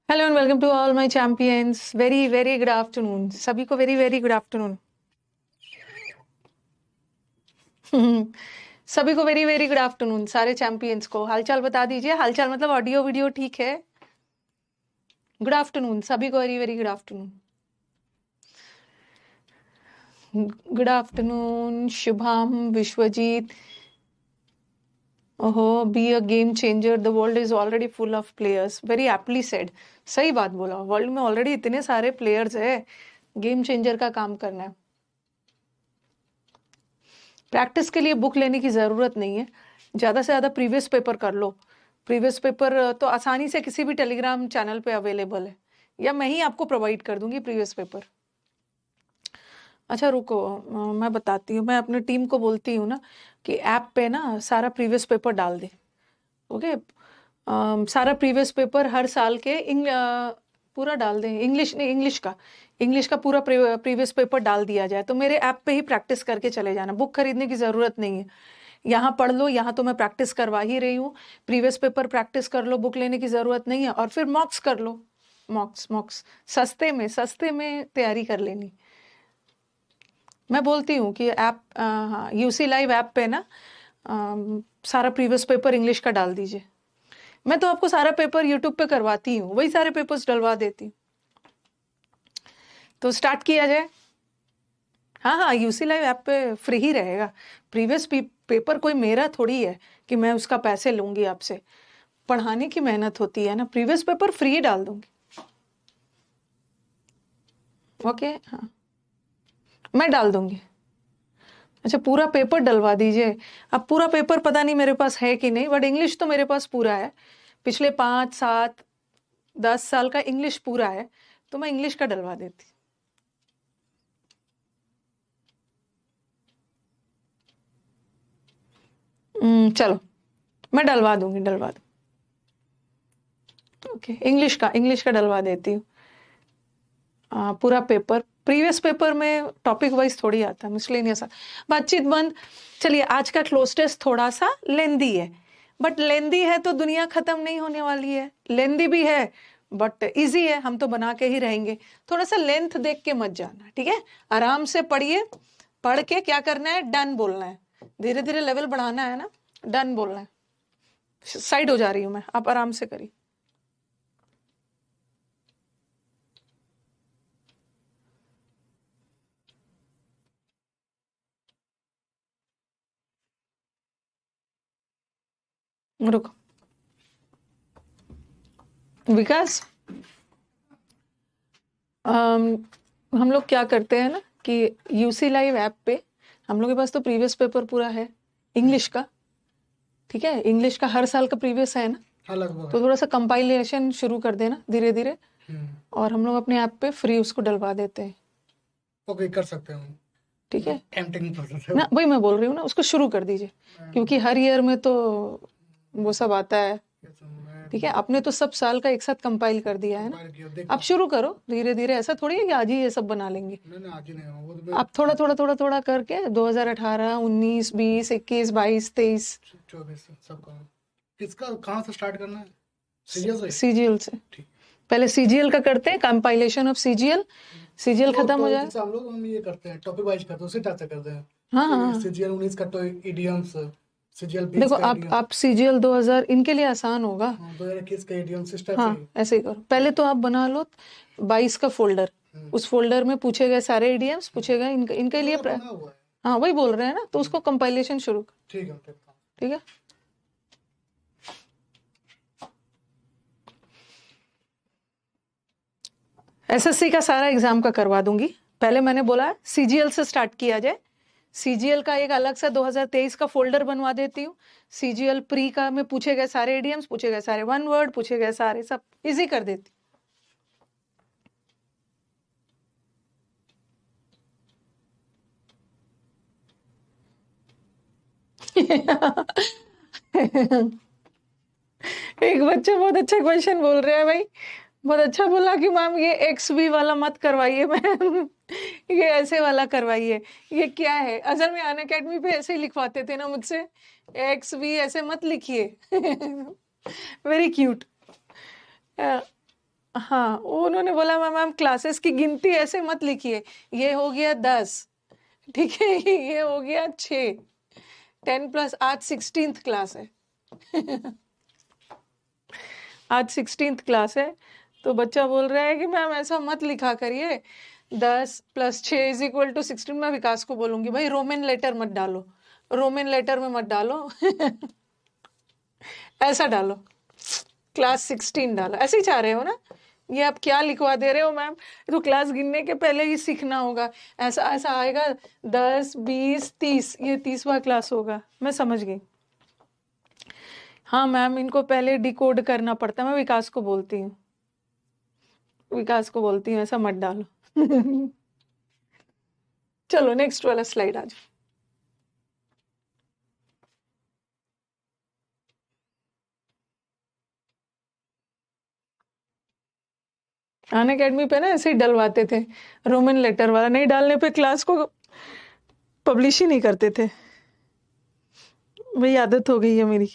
Hello and welcome to all my champions. Very very good afternoon सभी को। Very very good afternoon सभी को। Very very good afternoon सारे champions को। हालचाल बता दीजिए। हालचाल मतलब ऑडियो वीडियो ठीक है। गुड आफ्टरनून सभी को। Very very good afternoon. Good afternoon Shubham, Vishwajeet. ओहो, be a game changer, the world is already full of players. Very aptly said. सही बात बोला। वर्ल्ड में ऑलरेडी इतने सारे प्लेयर्स है, गेम चेंजर का काम करना है। प्रैक्टिस के लिए बुक लेने की ज़रूरत नहीं है। ज़्यादा से ज़्यादा प्रीवियस पेपर कर लो। प्रीवियस पेपर तो आसानी से किसी भी टेलीग्राम चैनल पे अवेलेबल है, या मैं ही आपको प्रोवाइड कर दूंगी प्रीवियस पेपर। अच्छा रुको, मैं बताती हूँ। मैं अपने टीम को बोलती हूँ ना कि ऐप पे ना सारा प्रीवियस पेपर डाल दे। ओके, सारा प्रीवियस पेपर हर साल के पूरा डाल दें। इंग्लिश नहीं, इंग्लिश का पूरा प्रीवियस पेपर डाल दिया जाए, तो मेरे ऐप पे ही प्रैक्टिस करके चले जाना। बुक खरीदने की ज़रूरत नहीं है। यहाँ पढ़ लो, यहाँ तो मैं प्रैक्टिस करवा ही रही हूँ। प्रीवियस पेपर प्रैक्टिस कर लो, बुक लेने की ज़रूरत नहीं है। और फिर मॉक्स कर लो। मॉक्स सस्ते में तैयारी कर लेनी। मैं बोलती हूँ कि ऐप, हाँ, यूसी लाइव ऐप पे ना सारा प्रीवियस पेपर इंग्लिश का डाल दीजिए। मैं तो आपको सारा पेपर यूट्यूब पे करवाती हूँ, वही सारे पेपर्स डलवा देती हूँ। तो स्टार्ट किया जाए। हाँ हाँ, यूसी लाइव ऐप पे फ्री ही रहेगा। प्रीवियस पेपर कोई मेरा थोड़ी है कि मैं उसका पैसे लूंगी आपसे। पढ़ाने की मेहनत होती है ना। प्रीवियस पेपर फ्री डाल दूंगी। ओके, हाँ, मैं डाल दूंगी। अच्छा, पूरा पेपर डलवा दीजिए। अब पूरा पेपर पता नहीं मेरे पास है कि नहीं, बट इंग्लिश तो मेरे पास पूरा है। पिछले 5 7 10 साल का इंग्लिश पूरा है, तो मैं इंग्लिश का डलवा देती। चलो, मैं डलवा दूंगी। ओके, इंग्लिश का डलवा देती हूँ। पूरा पेपर। प्रीवियस पेपर में टॉपिक वाइज थोड़ी आता है, मिसलेनियस। बातचीत बंद। चलिए, आज का क्लोज टेस्ट थोड़ा सा लेंदी है, बट लेंदी है तो दुनिया खत्म नहीं होने वाली है। लेंदी भी है बट इजी है, हम तो बना के ही रहेंगे। थोड़ा सा लेंथ देख के मत जाना, ठीक है। आराम से पढ़िए। पढ़ के क्या करना है, डन बोलना है। धीरे धीरे लेवल बढ़ाना है ना, डन बोलना है। साइड हो जा रही हूँ मैं, आप आराम से करिए। रुको, विकास। हम लोग क्या करते हैं ना कि यूसी लाइव ऐप पे हम लोग के पास तो प्रीवियस पेपर पूरा है इंग्लिश का, ठीक है। इंग्लिश का हर साल का प्रीवियस है ना। हाँ, लगभग। तो थोड़ा सा कंपाइलेशन शुरू कर देना धीरे धीरे, और हम लोग अपने ऐप पे फ्री उसको डलवा देते हैं, ओके, कर सकते हैं हम। ठीक है टेम्पटिंग प्रोसेस है ना। वही मैं बोल रही हूँ ना, उसको शुरू कर दीजिए, क्योंकि हर ईयर में तो वो सब आता है, ठीक है। आपने तो सब साल का एक साथ कंपाइल कर दिया है ना। आप शुरू करो धीरे धीरे। ऐसा थोड़ी है कि आज ही ये सब बना लेंगे। नहीं, आज ही नहीं होगा, वो तो आप थोड़ा थोड़ा थोड़ा थोड़ा करके 2018 19 20 21 22 23 24 सबका। किसका, कहाँ से स्टार्ट करना है? सीजीएल से? सीजीएल से। ठीक। पहले सीजीएल का करते हैं, कंपाइलेशन ऑफ सीजीएल। सीजीएल तो खत्म हो जाए। जैसे हम ये करते हैं, टॉपिक वाइज करते हैं, उसी टाइप से करते हैं। हाँ हाँ, सीजीएल 19 का तो इडियम्स, सीजीएल 20 देखो का आप सीजीएल 2000 इनके लिए आसान होगा। 2021 का इडियम्स, इस टाइप हाँ, से। ऐसे ही करो। पहले तो आप बना लो 22 का फोल्डर। उस फोल्डर में पूछे गए सारे इडियम्स, पूछेगा इनके लिए बना हुआ है। हाँ, वही बोल रहे हैं ना, तो उसको कंपाइलेशन शुरू कर। ठीक है, ठीक है। एसएससी का सारा एग्जाम का करवा दूंगी। पहले मैंने बोला सीजीएल से स्टार्ट किया जाए। सीजीएल का एक अलग सा 2023 का फोल्डर बनवा देती हूँ। सीजीएल प्री का में पूछे गए सारे इडियम्स, पूछे गए सारे वन वर्ड, पूछे गए सारे सब इजी कर देती। एक बच्चा बहुत अच्छा क्वेश्चन बोल रहे हैं भाई। बहुत अच्छा बोला कि मैम ये एक्स वी वाला मत करवाइए मैम, ये ऐसे वाला करवाइए। ये क्या है, असल में अन अकेडमी पे ऐसे ही लिखवाते थे ना मुझसे, एक्स वी ऐसे मत लिखिए। Very cute. हाँ, उन्होंने बोला मैम क्लासेस की गिनती ऐसे मत लिखिए, ये हो गया 10, ठीक है, ये हो गया 6, 10 प्लस, आज 16th क्लास है। आज 16th क्लास है, तो बच्चा बोल रहा है कि मैम ऐसा मत लिखा करिए, 10 प्लस 6 इज इक्वल टू 16। मैं विकास को बोलूंगी भाई रोमन लेटर मत डालो, रोमन लेटर में मत डालो, ऐसा डालो, क्लास 16 डालो, ऐसे ही चाह रहे हो ना? ये आप क्या लिखवा दे रहे हो मैम? तो क्लास गिनने के पहले ही सीखना होगा, ऐसा ऐसा आएगा 10 20 30, ये 30वां क्लास होगा। मैं समझ गई। हाँ मैम, इनको पहले डिकोड करना पड़ता है। मैं विकास को बोलती हूँ, विकास को बोलती हूँ ऐसा मत डालो। चलो नेक्स्ट वाला स्लाइड आ जाओ। अन अकेडमी पे ना ऐसे ही डलवाते थे, रोमन लेटर वाला, नहीं डालने पे क्लास को पब्लिश ही नहीं करते थे। वही आदत हो गई है मेरी।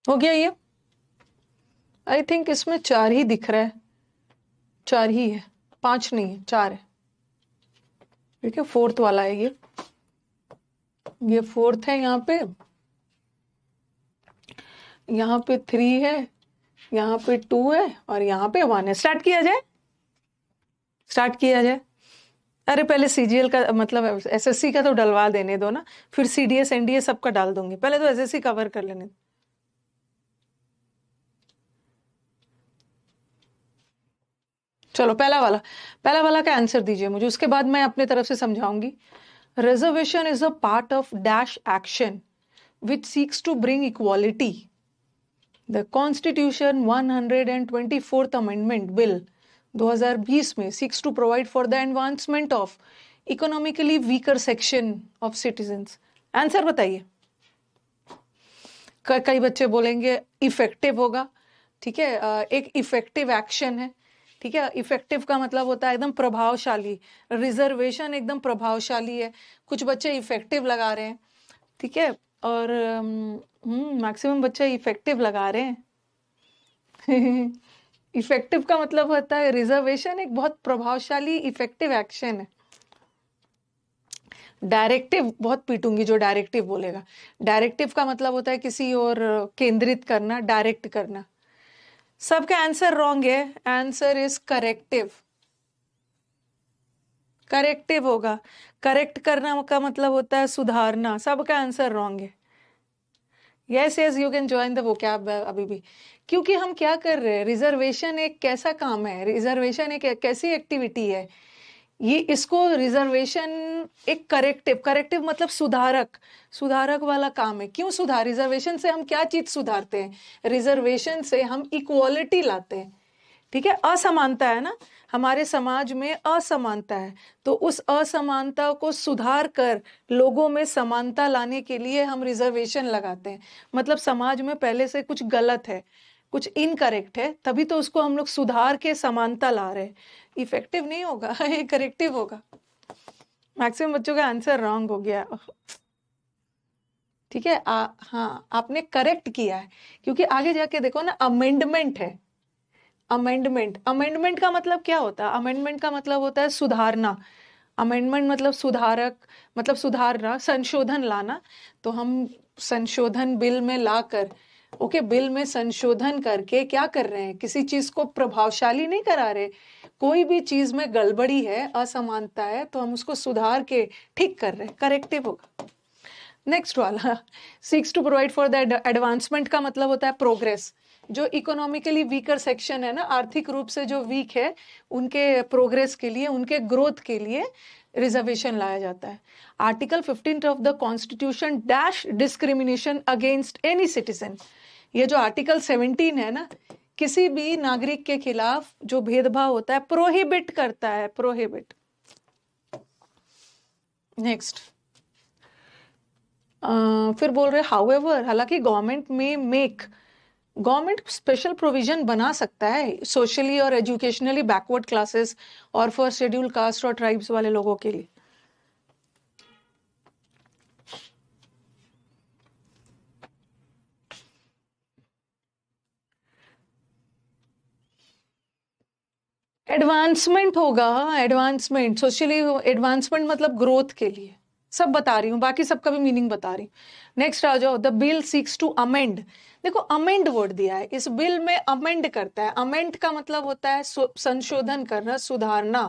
हो गया ये? आई थिंक इसमें 4 ही दिख रहा है, 4 ही है, 5 नहीं है, 4 है। ठीक है, 4th वाला है ये 4th है। यहाँ पे 3 है, यहाँ पे 2 है और यहाँ पे 1 है। स्टार्ट किया जाए, स्टार्ट किया जाए। अरे पहले सीजीएल का मतलब एसएससी का तो डलवा देने दो ना, फिर सीडीएस एनडीए सबका डाल दूंगी, पहले तो एसएससी कवर कर लेने दो। चलो पहला वाला का आंसर दीजिए मुझे, उसके बाद मैं अपने तरफ से समझाऊंगी। Reservation is a part of dash action which seeks to bring equality. The Constitution 124th Amendment Bill 2020 में seeks to provide for the advancement of economically weaker section of citizens. Answer बताइए। कई बच्चे बोलेंगे इफेक्टिव होगा, ठीक है, एक effective action है, ठीक है। इफेक्टिव का मतलब होता है एकदम प्रभावशाली, रिजर्वेशन एकदम प्रभावशाली है। कुछ बच्चे इफेक्टिव लगा रहे हैं, ठीक है, और मैक्सिमम बच्चे इफेक्टिव लगा रहे हैं। इफेक्टिव का मतलब होता है रिजर्वेशन एक बहुत प्रभावशाली इफेक्टिव एक्शन है। डायरेक्टिव बहुत पीटूंगी जो डायरेक्टिव बोलेगा। डायरेक्टिव का मतलब होता है किसी और केंद्रित करना, डायरेक्ट करना। सबका आंसर रॉन्ग है, आंसर इज करेक्टिव। करेक्टिव होगा, करेक्ट करना का मतलब होता है सुधारना। सबका आंसर रॉन्ग है। Yes yes, you can join the vocab अभी भी। क्योंकि हम क्या कर रहे हैं, रिजर्वेशन एक कैसा काम है, रिजर्वेशन एक कैसी एक्टिविटी है, ये इसको रिजर्वेशन एक करेक्टिव, करेक्टिव मतलब सुधारक, सुधारक वाला काम है। क्यों सुधार, रिजर्वेशन से हम क्या चीज सुधारते हैं, रिजर्वेशन से हम इक्वालिटी लाते हैं, ठीक है। असमानता है ना हमारे समाज में, असमानता है, तो उस असमानता को सुधार कर लोगों में समानता लाने के लिए हम रिजर्वेशन लगाते हैं। मतलब समाज में पहले से कुछ गलत है, कुछ इनकरेक्ट है, तभी तो उसको हम लोग सुधार के समानता ला रहे हैं। इफेक्टिव नहीं होगा, ये करेक्टिव होगा। मैक्सिमम बच्चों का आंसर रॉन्ग हो गया, ठीक है। हाँ आपने करेक्ट किया है, क्योंकि आगे जाके देखो ना, अमेंडमेंट है। अमेंडमेंट, अमेंडमेंट का मतलब क्या होता है, अमेंडमेंट का मतलब होता है सुधारना। अमेंडमेंट मतलब सुधारक, मतलब सुधारना, संशोधन लाना। तो हम संशोधन बिल में लाकर, ओके, बिल में संशोधन करके क्या कर रहे हैं, किसी चीज को प्रभावशाली नहीं करा रहे। कोई भी चीज में गड़बड़ी है, असमानता है, तो हम उसको सुधार के ठीक कर रहे हैं, करेक्टिव होगा। नेक्स्ट वाला, seeks to provide for the advancement का मतलब होता है प्रोग्रेस। जो इकोनॉमिकली वीकर सेक्शन है ना, आर्थिक रूप से जो वीक है, उनके प्रोग्रेस के लिए, उनके ग्रोथ के लिए रिजर्वेशन लाया जाता है। Article 15 of the constitution dash discrimination against any citizen. ये जो आर्टिकल 17 है ना, किसी भी नागरिक के खिलाफ जो भेदभाव होता है, प्रोहिबिट करता है, प्रोहिबिट। नेक्स्ट फिर बोल रहे हाउएवर, हालांकि गवर्नमेंट स्पेशल प्रोविजन बना सकता है सोशली और एजुकेशनली बैकवर्ड क्लासेस और फॉर शेड्यूल कास्ट और ट्राइब्स वाले लोगों के लिए। एडवांसमेंट होगा, एडवांसमेंट सोशली, एडवांसमेंट मतलब ग्रोथ के लिए सब बता रही हूँ, बाकी सबका भी मीनिंग बता रही हूँ। नेक्स्ट आ जाओ, the bill seeks to amend. देखो अमेंड वर्ड दिया है, इस बिल में अमेंड करता है। अमेंड का मतलब होता है संशोधन करना, सुधारना।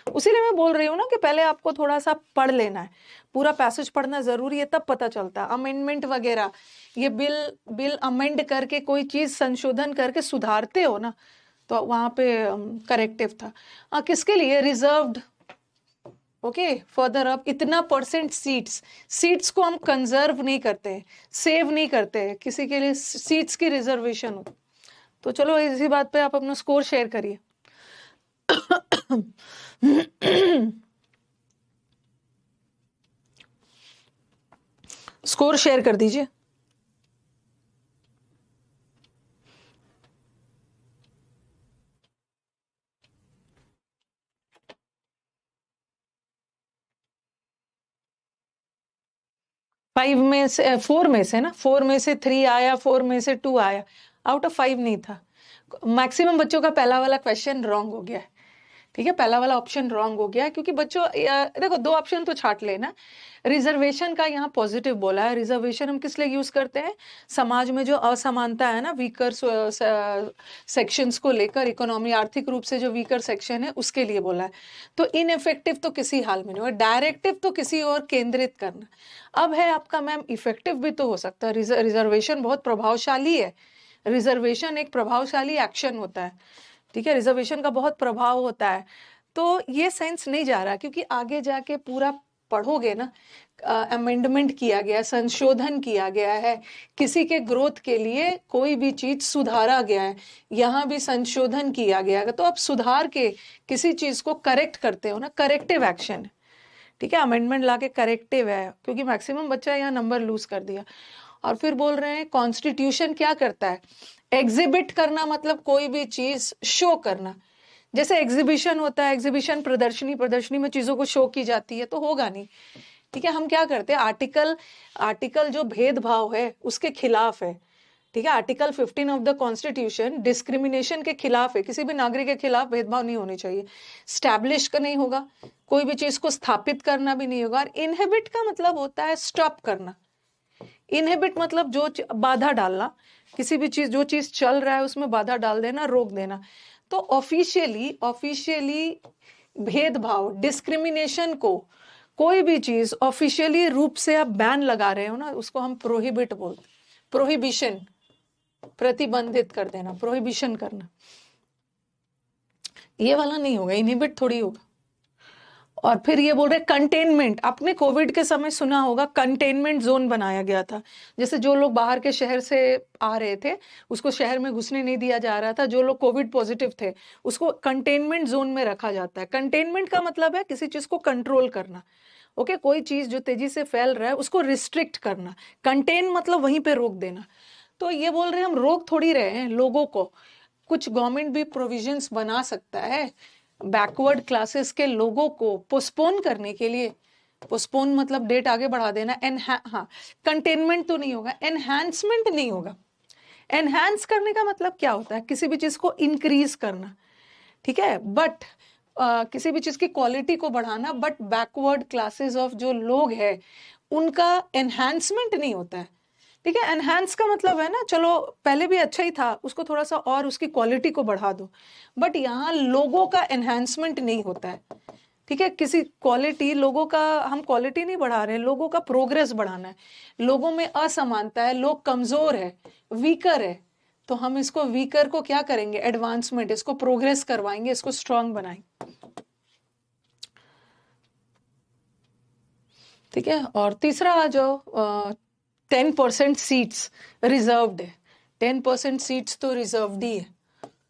उसीलिए मैं बोल रही हूँ ना कि पहले आपको थोड़ा सा पढ़ लेना है, पूरा पैसेज पढ़ना जरूरी है, तब पता चलता है अमेंडमेंट वगैरह। ये बिल अमेंड करके कोई चीज संशोधन करके सुधारते हो ना, तो वहां पे करेक्टिव था। किसके लिए? रिजर्व्ड। ओके, फर्दर अब इतना परसेंट सीट्स को हम कंजर्व नहीं करते, सेव नहीं करते, किसी के लिए सीट्स की रिजर्वेशन हो। तो चलो इसी बात पे आप अपना स्कोर शेयर करिए। स्कोर शेयर कर दीजिए। फोर में से ना, 4 में से 3 आया, 4 में से 2 आया, आउट ऑफ 5 नहीं था। मैक्सिमम बच्चों का पहला वाला क्वेश्चन रॉन्ग हो गया है, ठीक है, पहला वाला ऑप्शन रॉन्ग हो गया है, क्योंकि बच्चों देखो 2 ऑप्शन तो छाट लेना। रिजर्वेशन का यहाँ पॉजिटिव बोला है। रिजर्वेशन हम किस लिए यूज करते हैं? समाज में जो असमानता है ना, वीकर सेक्शंस को लेकर, इकोनॉमी आर्थिक रूप से जो वीकर सेक्शन है उसके लिए बोला है। तो इनइफेक्टिव तो किसी हाल में नहीं, और डायरेक्टिव तो किसी और केंद्रित करना। अब है आपका मैम इफेक्टिव भी तो हो सकता है। रिजर्वेशन बहुत प्रभावशाली है, रिजर्वेशन एक प्रभावशाली एक्शन होता है, ठीक है, रिजर्वेशन का बहुत प्रभाव होता है। तो ये सेंस नहीं जा रहा, क्योंकि आगे जाके पूरा पढ़ोगे ना, अमेंडमेंट किया गया, संशोधन किया गया है, किसी के ग्रोथ के लिए कोई भी चीज सुधारा गया है, यहाँ भी संशोधन किया गया है। तो आप सुधार के किसी चीज को करेक्ट करते हो ना, करेक्टिव एक्शन, ठीक है, अमेंडमेंट लाके करेक्टिव है, क्योंकि मैक्सिमम बच्चा यहाँ नंबर लूज कर दिया। और फिर बोल रहे हैं कॉन्स्टिट्यूशन क्या करता है? एग्जिबिट करना, मतलब कोई भी चीज शो करना। जैसे एग्जीबिशन होता है, एग्जीबिशन प्रदर्शनी में चीजों को शो की जाती है, तो होगा नहीं, ठीक है। हम क्या करते हैं? आर्टिकल जो भेदभाव है उसके खिलाफ है, ठीक है। Article 15 of the constitution discrimination के खिलाफ है, किसी भी नागरिक के खिलाफ भेदभाव नहीं होनी चाहिए। स्टैब्लिश का नहीं होगा, कोई भी चीज को स्थापित करना भी नहीं होगा। और इनहिबिट का मतलब होता है स्टॉप करना। इनहिबिट मतलब जो बाधा डालना, किसी भी चीज, जो चीज चल रहा है उसमें बाधा डाल देना, रोक देना। तो ऑफिशियली भेदभाव, डिस्क्रिमिनेशन को, कोई भी चीज ऑफिशियली रूप से आप बैन लगा रहे हो ना, उसको हम प्रोहिबिट बोलते, प्रोहिबिशन, प्रतिबंधित कर देना, प्रोहिबिशन करना। ये वाला नहीं होगा, इनहिबिट थोड़ी होगा। और फिर ये बोल रहे कंटेनमेंट। आपने कोविड के समय सुना होगा, कंटेनमेंट जोन बनाया गया था। जैसे जो लोग बाहर के शहर से आ रहे थे उसको शहर में घुसने नहीं दिया जा रहा था, जो लोग कोविड पॉजिटिव थे उसको कंटेनमेंट जोन में रखा जाता है। कंटेनमेंट का मतलब है किसी चीज को कंट्रोल करना, ओके, कोई चीज जो तेजी से फैल रहा है उसको रिस्ट्रिक्ट करना। कंटेन मतलब वहीं पे रोक देना। तो ये बोल रहे हैं हम रोक थोड़ी रहे हैं लोगों को, कुछ गवर्नमेंट भी प्रोविजंस बना सकता है बैकवर्ड क्लासेस के लोगों को पोस्टपोन करने के लिए। पोस्टपोन मतलब डेट आगे बढ़ा देना। हाँ, कंटेनमेंट तो नहीं होगा, एनहांसमेंट नहीं होगा। एनहांस करने का मतलब क्या होता है? किसी भी चीज को इंक्रीज करना, ठीक है, बट किसी भी चीज की क्वालिटी को बढ़ाना, बट बैकवर्ड क्लासेस ऑफ जो लोग हैं उनका एनहांसमेंट नहीं होता है, ठीक है। एनहांस का मतलब है ना, चलो पहले भी अच्छा ही था, उसको थोड़ा सा और उसकी क्वालिटी को बढ़ा दो, बट यहाँ लोगों का एनहांसमेंट नहीं होता है, ठीक है। किसी क्वालिटी, लोगों का हम क्वालिटी नहीं बढ़ा रहे हैं, लोगों का प्रोग्रेस बढ़ाना है। लोगों में असमानता है, लोग कमजोर है, वीकर है, तो हम इसको वीकर को क्या करेंगे? एडवांसमेंट, इसको प्रोग्रेस करवाएंगे, इसको स्ट्रांग बनाएंगे, ठीक है। और तीसरा आ जाओ, 10% सीट्स रिजर्व्ड है। 10% सीट्स तो रिजर्व्ड ही है,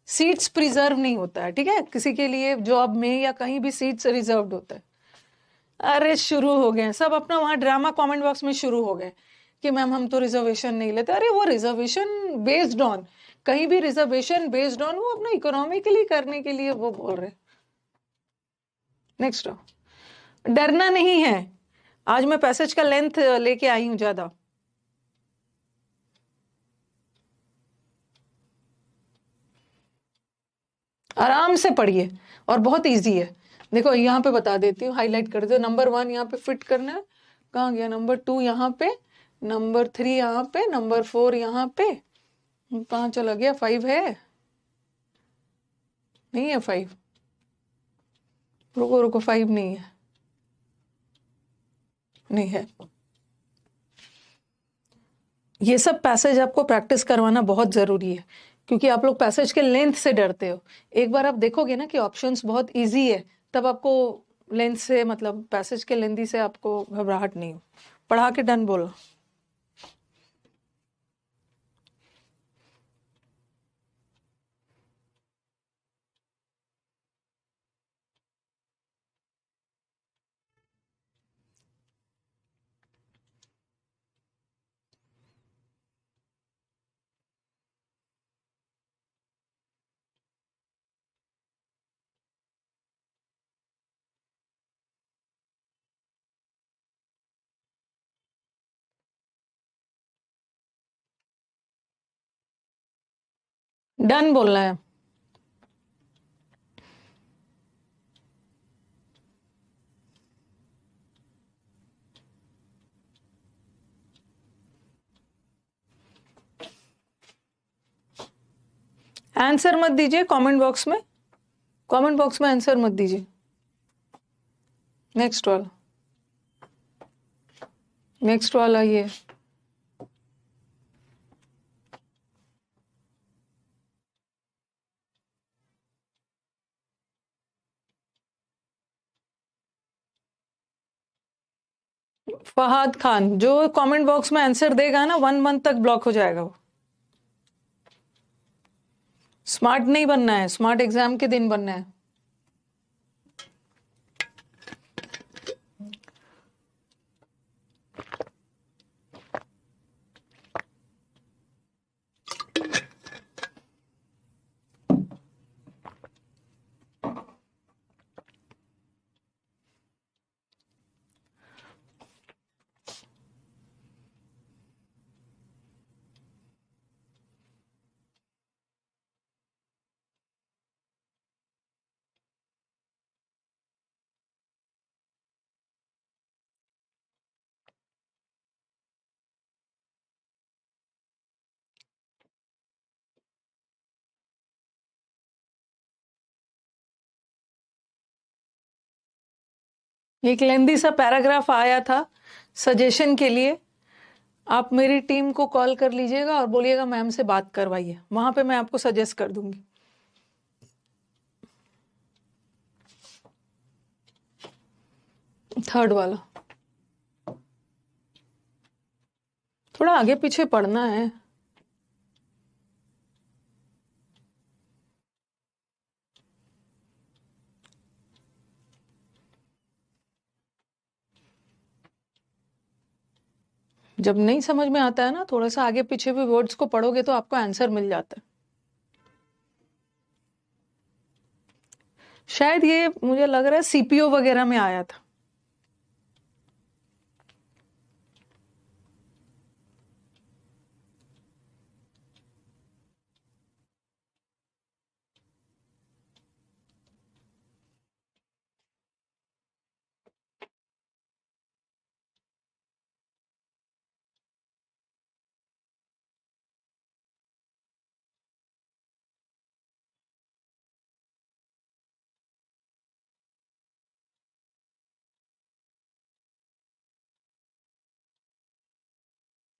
सीट्स प्रिजर्व नहीं होता है, ठीक है। किसी के लिए जॉब में या कहीं भी सीट्स रिजर्व्ड होता है। अरे शुरू हो गए सब अपना वहां ड्रामा कमेंट बॉक्स में शुरू हो गए कि मैम हम तो रिजर्वेशन नहीं लेते। अरे वो रिजर्वेशन बेस्ड ऑन, कहीं भी रिजर्वेशन बेस्ड ऑन वो अपना इकोनॉमिकली करने के लिए वो बोल रहे। नेक्स्ट, डरना नहीं है। आज मैं पैसेज का लेंथ लेके आई हूं ज्यादा। आराम से पढ़िए और बहुत इजी है। देखो यहाँ पे बता देती हूँ, हाईलाइट कर दो। नंबर 1 यहाँ पे फिट करना है, कहाँ गया? नंबर 2 यहाँ पे, नंबर 3 यहाँ पे, नंबर 4 यहाँ पे, कहाँ चला गया? 5 है? नहीं है 5, रुको रुको, 5 नहीं है, नहीं है। ये सब पैसेज आपको प्रैक्टिस करवाना बहुत जरूरी है, क्योंकि आप लोग पैसेज के लेंथ से डरते हो। एक बार आप देखोगे ना कि ऑप्शंस बहुत इजी है, तब आपको लेंथ से, मतलब पैसेज के लेंथी से आपको घबराहट नहीं हो। पढ़ा के डन बोलो। डन बोलना है। आंसर मत दीजिए कमेंट बॉक्स में, कमेंट बॉक्स में आंसर मत दीजिए। नेक्स्ट वाला, नेक्स्ट वाला ये फहाद खान, जो कमेंट बॉक्स में आंसर देगा ना 1 मंथ तक ब्लॉक हो जाएगा वो। स्मार्ट नहीं बनना है, स्मार्ट एग्जाम के दिन बनना है। एक लेंदी सा पैराग्राफ आया था सजेशन के लिए, आप मेरी टीम को कॉल कर लीजिएगा और बोलिएगा मैम से बात करवाइए, वहां पे मैं आपको सजेस्ट कर दूंगी। थर्ड वाला थोड़ा आगे पीछे पढ़ना है। जब नहीं समझ में आता है ना, थोड़ा सा आगे पीछे भी वर्ड्स को पढ़ोगे तो आपको आंसर मिल जाता है। शायद ये मुझे लग रहा है सीपीओ वगैरह में आया था।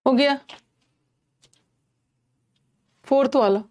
हो गया 4th वाला।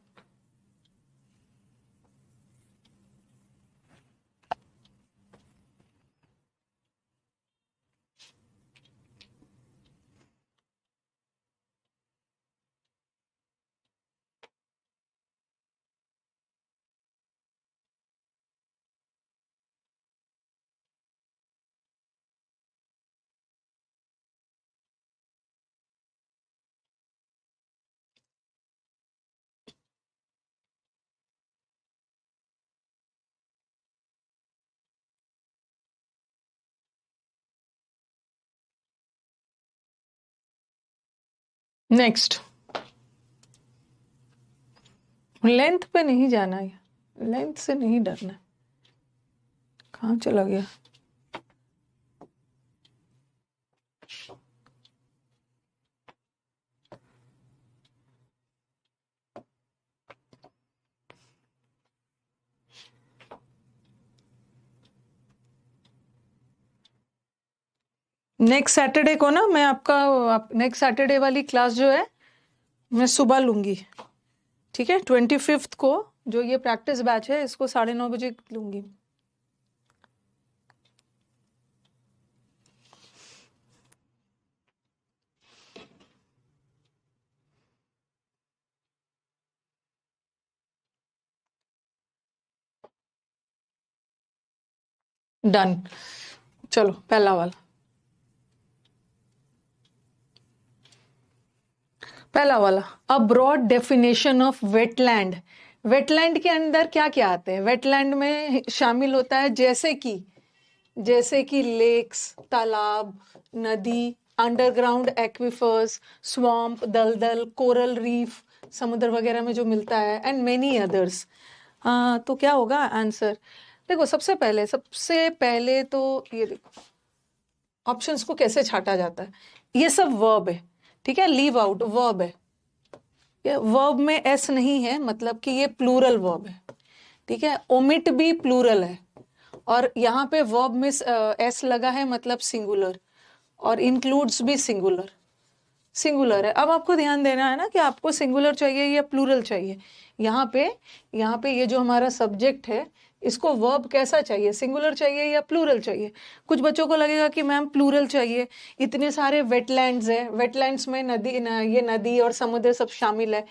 नेक्स्ट, लेंथ पे नहीं जाना है, लेंथ से नहीं डरना। कहाँ चला गया? नेक्स्ट सैटरडे को ना मैं आपका नेक्स्ट सैटरडे वाली क्लास जो है मैं सुबह लूंगी, ठीक है? 25 को जो ये प्रैक्टिस बैच है इसको 9:30 बजे लूंगी। डन। चलो पहला वाला, a broad definition of wetland. Wetland के अंदर क्या क्या आते हैं? वेटलैंड में शामिल होता है जैसे कि लेक्स, तालाब, नदी, अंडरग्राउंड एक्विफर्स, स्वैम्प, दलदल, कोरल रीफ, समुद्र वगैरह में जो मिलता है, एंड मेनी अदर्स। तो क्या होगा आंसर? देखो सबसे पहले तो ये देखो ऑप्शंस को कैसे छाटा जाता है। ये सब वर्ब है, ठीक है? लीव आउट वर्ब है, ये वर्ब में एस नहीं है, मतलब कि ये प्लूरल वर्ब है, ठीक है? ओमिट भी प्लूरल है, और यहाँ पे वर्ब में एस लगा है मतलब सिंगुलर, और इंक्लूड्स भी सिंगुलर है। अब आपको ध्यान देना है ना कि आपको सिंगुलर चाहिए या प्लूरल चाहिए। यहाँ पे ये जो हमारा सब्जेक्ट है इसको वर्ब कैसा चाहिए, सिंगुलर चाहिए या प्लूरल चाहिए? कुछ बच्चों को लगेगा कि मैम प्लूरल चाहिए, इतने सारे वेटलैंड्स है, वेटलैंड्स में ये नदी और समुद्र सब शामिल है,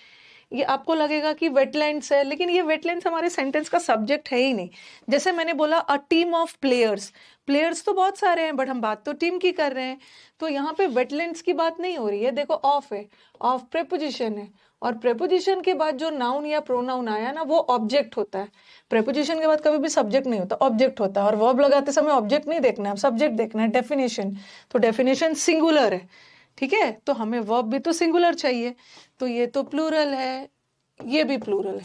ये आपको लगेगा कि वेटलैंड्स है, लेकिन ये वेटलैंड्स हमारे सेंटेंस का सब्जेक्ट है ही नहीं। जैसे मैंने बोला अ टीम ऑफ प्लेयर्स तो बहुत सारे हैं, बट हम बात तो टीम की कर रहे हैं, तो यहाँ पे वेटलैंड्स की बात नहीं हो रही है। देखो ऑफ है, ऑफ प्रेपोजिशन है, और प्रेपोजिशन के बाद जो नाउन या प्रोनाउन आया ना वो ऑब्जेक्ट होता है। प्रेपोजिशन के बाद कभी भी सब्जेक्ट नहीं होता, ऑब्जेक्ट होता है, और वर्ब लगाते समय ऑब्जेक्ट नहीं देखना है, सब्जेक्ट देखना है, डेफिनेशन। तो डेफिनेशन सिंगुलर है, ठीक है? तो हमें वर्ब भी तो सिंगुलर चाहिए, तो ये तो प्लूरल है, ये भी प्लूरल है,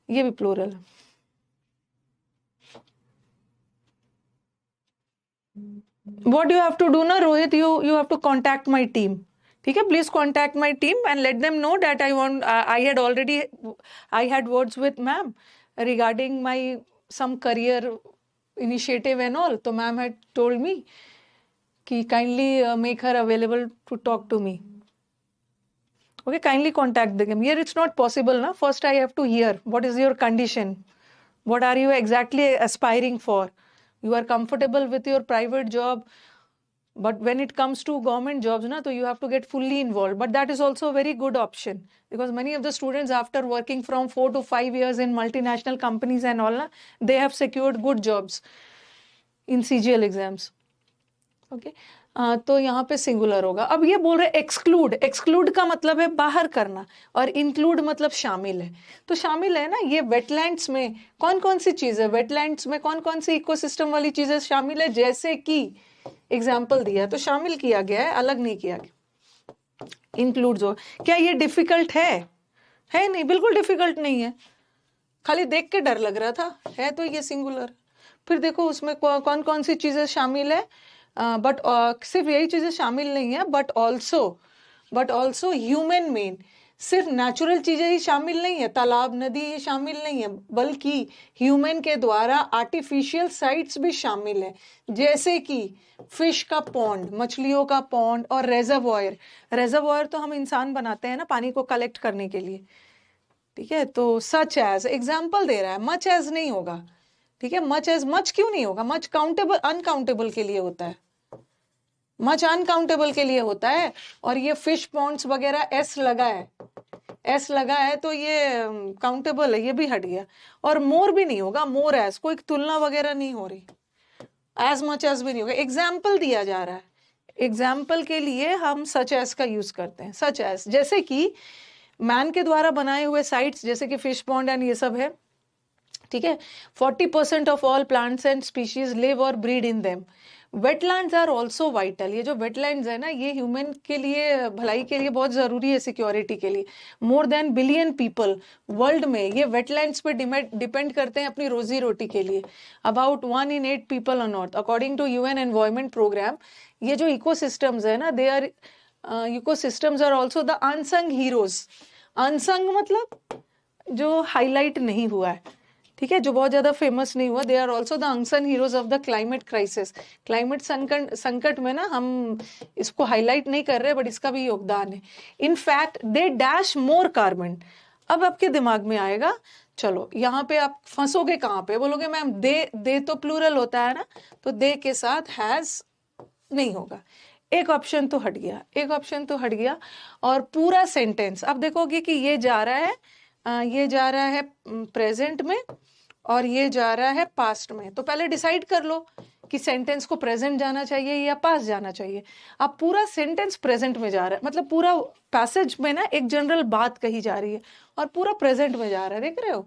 ये भी प्लूरल है। What you have to do ना Rohit, you have to contact my team, ठीक है? Please contact my team and let them know that I had words with ma'am regarding my some career initiative and all. तो ma'am had told me कि kindly make her available to talk to me. Okay, kindly contact them. Here it's not possible na. First I have to hear what is your condition, what are you exactly aspiring for. You are comfortable with your private job, but when it comes to government jobs na, so you have to get fully involved. But that is also a very good option, because many of the students after working from 4 to 5 years in multinational companies and all na, they have secured good jobs in CGL exams. Okay तो यहाँ पे singular होगा। अब ये बोल रहे exclude का मतलब है बाहर करना, और इंक्लूड मतलब शामिल है। तो शामिल है ना, ये वेटलैंड्स में कौन कौन सी चीज है, वेटलैंड्स में कौन कौन सी इकोसिस्टम वाली चीजें शामिल है, जैसे कि एग्जाम्पल दिया तो शामिल किया गया है, अलग नहीं किया गया, इंक्लूड हो। क्या ये डिफिकल्ट है नहीं, बिल्कुल डिफिकल्ट नहीं है, खाली देख के डर लग रहा था, है तो ये सिंगुलर। फिर देखो उसमें कौन कौन सी चीजें शामिल है, बट सिर्फ यही चीजें शामिल नहीं है, बट ऑल्सो ह्यूमन मेन, सिर्फ नेचुरल चीजें ही शामिल नहीं है, तालाब नदी ये शामिल नहीं है, बल्कि ह्यूमन के द्वारा आर्टिफिशियल साइट्स भी शामिल है, जैसे कि फिश का पॉन्ड, मछलियों का पॉन्ड, और रेजर्वॉयर तो हम इंसान बनाते हैं ना पानी को कलेक्ट करने के लिए, ठीक है? तो सच एज एग्जाम्पल दे रहा है, मच एज नहीं होगा, ठीक है? मच क्यों नहीं होगा? मच अनकाउंटेबल के लिए होता है, मच अनकाउंटेबल के लिए होता है। और ये फिश पॉन्ड्स वगैरह एस लगा है तो ये काउंटेबल है, ये भी हट गया। और मोर भी नहीं होगा, मोर एज कोई तुलना वगैरह नहीं हो रही, एज मच एज भी नहीं होगा, एग्जाम्पल दिया जा रहा है। एग्जाम्पल के लिए हम सच एज का यूज करते हैं, सच एज, जैसे कि मैन के द्वारा बनाए हुए साइट्स जैसे कि फिश पॉन्ड एंड ये सब है, ठीक है? 40% of all plants and species live और breed in them, wetlands are also vital. ये जो वेटलैंड्स है ना, ये ह्यूमन के लिए, भलाई के लिए बहुत जरूरी है, सिक्योरिटी के लिए। More than billion people world में ये वेटलैंड्स पे डिपेंड करते हैं अपनी रोजी रोटी के लिए। About 1 in 8 people on earth according to UN environment programme. ये जो इकोसिस्टम्स है ना, they are ecosystems are also the unsung heroes. Unsung मतलब जो हाईलाइट नहीं हुआ है, ठीक है, जो बहुत ज्यादा फेमस नहीं हुआ। They are also the unsung heroes of the climate crisis. Climate संकट में ना हम इसको हाईलाइट नहीं कर रहे, बट इसका भी योगदान है। In fact they dash more carbon. अब आपके दिमाग में आएगा, चलो यहाँ पे आप फंसोगे कहाँ पे, बोलोगे मैम दे तो प्लूरल होता है ना, तो दे के साथ हैज नहीं होगा। एक ऑप्शन तो हट गया, एक ऑप्शन तो हट गया। और पूरा सेंटेंस अब देखोगे कि ये जा रहा है प्रेजेंट में और ये जा रहा है पास्ट में। तो पहले डिसाइड कर लो कि सेंटेंस को प्रेजेंट जाना चाहिए या पास्ट जाना चाहिए। अब पूरा सेंटेंस प्रेजेंट में जा रहा है, मतलब पूरा पैसेज में ना एक जनरल बात कही जा रही है और पूरा प्रेजेंट में जा रहा है, देख रहे हो।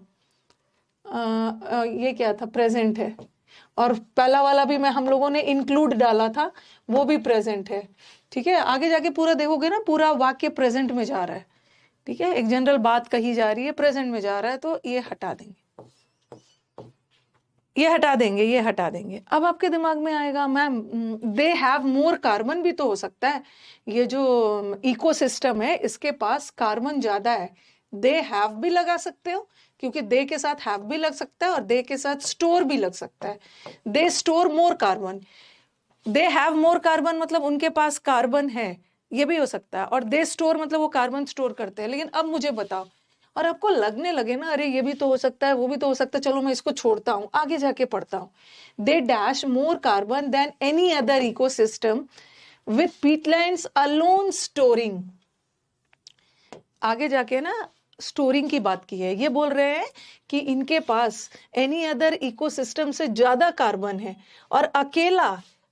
ये क्या था, प्रेजेंट है। और पहला वाला भी मैं हम लोगों ने इंक्लूड डाला था, वो भी प्रेजेंट है, ठीक है। आगे जाके पूरा देखोगे ना, पूरा वाक्य प्रेजेंट में जा रहा है, ठीक है। एक जनरल बात कही जा रही है, प्रेजेंट में जा रहा है, तो ये हटा देंगे, ये हटा देंगे, ये हटा देंगे। अब आपके दिमाग में आएगा ma'am they have more carbon भी तो हो सकता है। ये जो इकोसिस्टम है इसके पास कार्बन ज्यादा है, दे हैव भी लगा सकते हो, क्योंकि दे के साथ हैव भी लग सकता है और दे के साथ स्टोर भी लग सकता है। They store more carbon, they have more carbon मतलब उनके पास कार्बन है, ये भी हो सकता है। और दे स्टोर मतलब वो कार्बन स्टोर करते हैं। लेकिन अब मुझे बताओ, और आपको लगने लगे ना अरे ये भी तो हो सकता है, वो भी तो हो सकता है, चलो मैं इसको छोड़ता हूँ, आगे जाके पढ़ता हूँ। They dash more carbon than any other ecosystem with peatlands alone storing. आगे जाके ना स्टोरिंग की बात की है, ये बोल रहे हैं कि इनके पास एनी अदर इकोसिस्टम से ज्यादा कार्बन है। और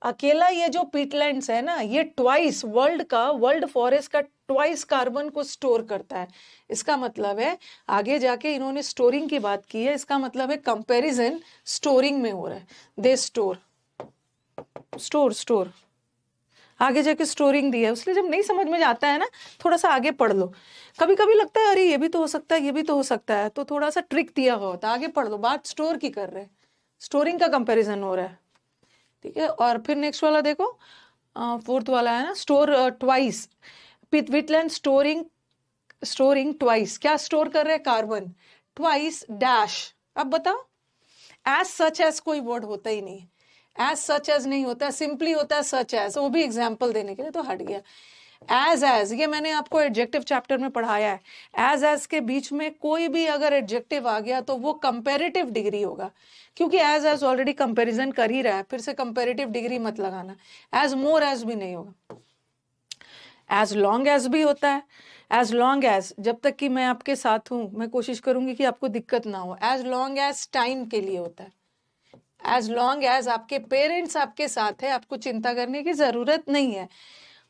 अकेला ये जो पीटलैंड्स है ना, ये ट्वाइस वर्ल्ड फॉरेस्ट का ट्वाइस कार्बन को स्टोर करता है। इसका मतलब है आगे जाके इन्होंने स्टोरिंग की बात की है, इसका मतलब है कंपैरिजन स्टोरिंग में हो रहा है। दे स्टोर आगे जाके स्टोरिंग दी है, इसलिए जब नहीं समझ में आता है ना, थोड़ा सा आगे पढ़ लो। कभी कभी लगता है अरे ये भी तो हो सकता है, ये भी तो हो सकता है, तो थोड़ा सा ट्रिक दिया हुआ होता है, आगे पढ़ लो। बात स्टोर की कर रहे हैं, स्टोरिंग का कंपैरिजन हो रहा है, ठीक है। और फिर नेक्स्ट वाला देखो, फोर्थ वाला है ना, store twice, Peatland storing twice. क्या स्टोर कर रहे हैं, कार्बन। Twice dash. अब बताओ, एज सच एज कोई वर्ड होता ही नहीं, एज सच एज नहीं होता, सिंपली होता है सच एज, वो भी एग्जाम्पल देने के लिए, तो हट गया। एज ये मैंने आपको एडजेक्टिव चैप्टर में पढ़ाया है। एज के बीच में कोई भी अगर एडजेक्टिव आ गया तो वो कंपैरेटिव डिग्री होगा, क्योंकि एज ऑलरेडी कंपैरिजन कर ही रहा है, फिर से कंपैरेटिव डिग्री मत लगाना। एज मोर एज भी नहीं होगा, एज लॉन्ग एज भी होता है। एज लॉन्ग एज, जब तक कि मैं आपके साथ हूं, मैं कोशिश करूंगी कि आपको दिक्कत ना हो। एज लॉन्ग एज टाइम के लिए होता है। एज लॉन्ग एज आपके पेरेंट्स आपके साथ है, आपको चिंता करने की जरूरत नहीं है।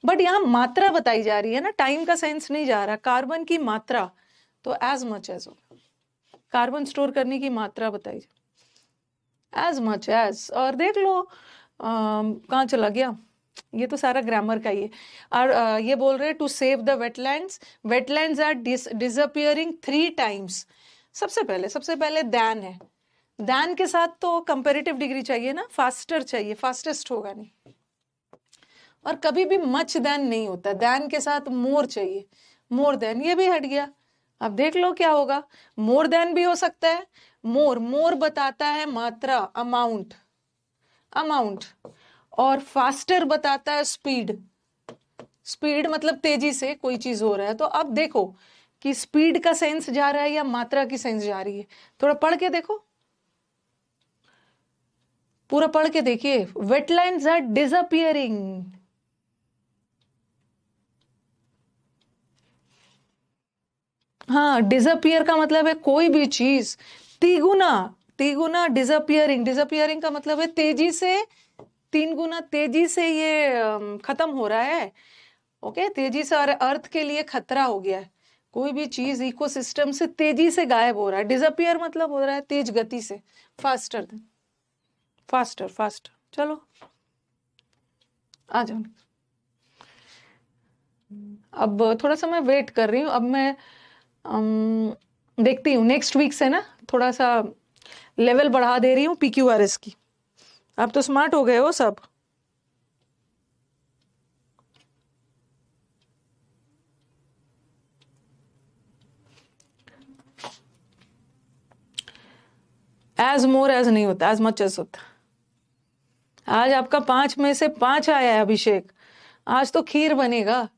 बट यहाँ मात्रा बताई जा रही है ना, टाइम का सेंस नहीं जा रहा, कार्बन की मात्रा, तो एज मच एज होगा। कार्बन स्टोर करने की मात्रा बताई एज मच एज। और देख लो कहाँ चला गया, ये तो सारा ग्रामर का ही है। और ये बोल रहे हैं to save the wetlands are disappearing 3 times। सबसे पहले दैन है, दैन के साथ तो कंपैरेटिव डिग्री चाहिए ना, फास्टर चाहिए, फास्टेस्ट होगा नहीं। और कभी भी मच देन नहीं होता, देन के साथ मोर चाहिए, मोर देन, ये भी हट गया। अब देख लो क्या होगा, मोर देन भी हो सकता है। मोर बताता है मात्रा, अमाउंट, और फास्टर बताता है स्पीड मतलब तेजी से कोई चीज हो रहा है। तो अब देखो कि स्पीड का सेंस जा रहा है या मात्रा की सेंस जा रही है, थोड़ा पढ़ के देखो, पूरा पढ़ के देखिए। वेटलैंड्स आर डिसअपियरिंग, हाँ, डिसअपियर का मतलब है कोई भी चीज, तिगुना डिसअपियरिंग का मतलब है तेजी से, 3 गुना तेजी से ये खत्म हो रहा है। ओके, तेजी से, और अर्थ के लिए खतरा हो गया है। कोई भी चीज इकोसिस्टम से तेजी से गायब हो रहा है। डिसअपियर मतलब हो रहा है तेज गति से, फास्टर। चलो आ जाओ। अब थोड़ा सा मैं वेट कर रही हूँ। अब मैं देखती हूँ नेक्स्ट वीक से ना थोड़ा सा लेवल बढ़ा दे रही हूँ PQRS की। आप तो स्मार्ट हो गए हो सब। एज मोर एज नहीं होता, एज मच एज होता। आज आपका 5 में से 5 आया है अभिषेक। आज तो खीर बनेगा,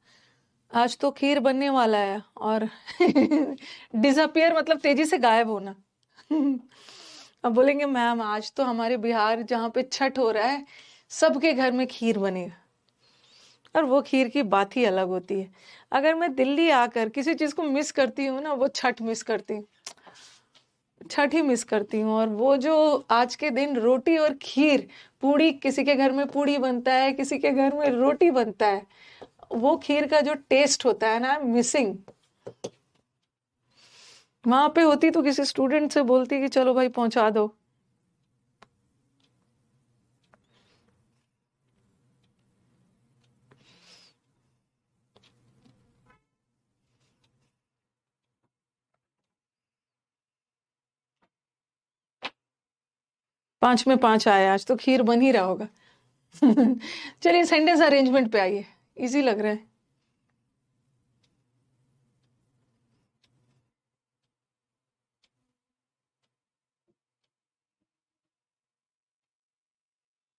आज तो खीर बनने वाला है। और डिसअपियर मतलब तेजी से गायब होना। अब बोलेंगे मैम आज तो हमारे बिहार जहाँ पे छठ हो रहा है सबके घर में खीर बनेगा। और वो खीर की बात ही अलग होती है। अगर मैं दिल्ली आकर किसी चीज को मिस करती हूँ ना, वो छठ मिस करती हूँ, छठ ही मिस करती हूँ। और वो जो आज के दिन रोटी और खीर, पूड़ी, किसी के घर में पूड़ी बनता है, किसी के घर में रोटी बनता है, वो खीर का जो टेस्ट होता है ना, मिसिंग। वहां पे होती तो किसी स्टूडेंट से बोलती कि चलो भाई पहुंचा दो। पांच में 5 आया, आज तो खीर बन ही रहा होगा। चलिए सेंटेंस अरेंजमेंट पे आइए, इजी लग रहा है।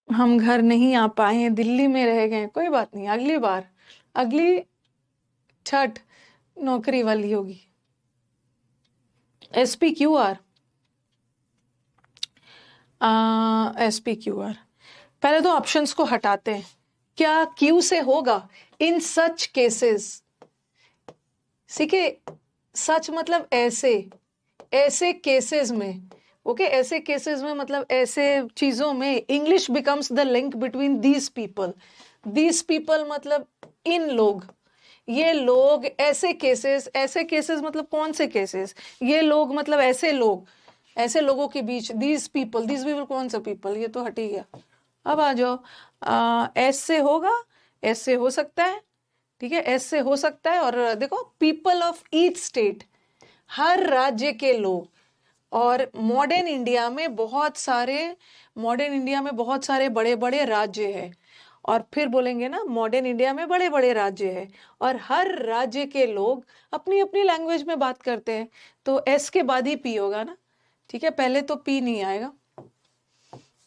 हम घर नहीं आ पाए हैं, दिल्ली में रह गए, कोई बात नहीं, अगली बार, अगली छठ नौकरी वाली होगी। SPQR, SPQR। पहले तो ऑप्शंस को हटाते हैं। क्या क्यू से होगा? इन सच केसेस। सीखे, सच मतलब ऐसे, ऐसे केसेस में। ओके, ऐसे केसेस में मतलब ऐसे चीजों में English becomes the link between these people. These people मतलब इन लोग, ये लोग, ऐसे केसेस। ऐसे केसेस मतलब कौन से केसेस? ये लोग मतलब ऐसे लोग, ऐसे लोगों के बीच। दीज पीपल कौन सा पीपल? ये तो हट ही गया। अब आ जाओ, ऐसे होगा, ऐसे हो सकता है, ठीक है, ऐसे हो सकता है। और देखो, पीपल ऑफ ईच स्टेट, हर राज्य के लोग। और मॉडर्न इंडिया में बहुत सारे, मॉडर्न इंडिया में बहुत सारे बड़े बड़े राज्य हैं। और फिर बोलेंगे ना, मॉडर्न इंडिया में बड़े बड़े राज्य हैं और हर राज्य के लोग अपनी अपनी लैंग्वेज में बात करते हैं। तो एस के बाद ही पी होगा ना, ठीक है, पहले तो पी नहीं आएगा,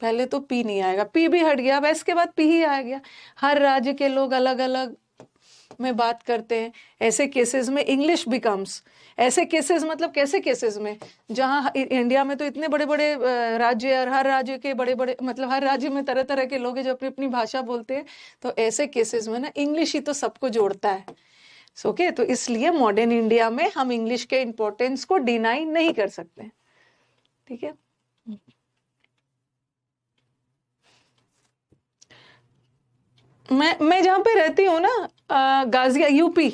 पहले तो पी नहीं आएगा, पी भी हट गया, अब एस के बाद पी ही आ गया। हर राज्य के लोग अलग अलग में बात करते हैं। ऐसे केसेस में इंग्लिश बिकम्स, ऐसे केसेस मतलब कैसे केसेस में? जहां इंडिया में तो इतने बड़े बड़े राज्य, और हर राज्य के बड़े बड़े मतलब हर राज्य में तरह तरह के लोग हैं जो अपनी अपनी भाषा बोलते हैं। तो ऐसे केसेस में ना इंग्लिश ही तो सबको जोड़ता है। ओके, तो इसलिए मॉडर्न इंडिया में हम इंग्लिश के इंपॉर्टेंस को डिनाई नहीं कर सकते, ठीक है। मैं जहाँ पे रहती हूँ ना, गाजिया यूपी,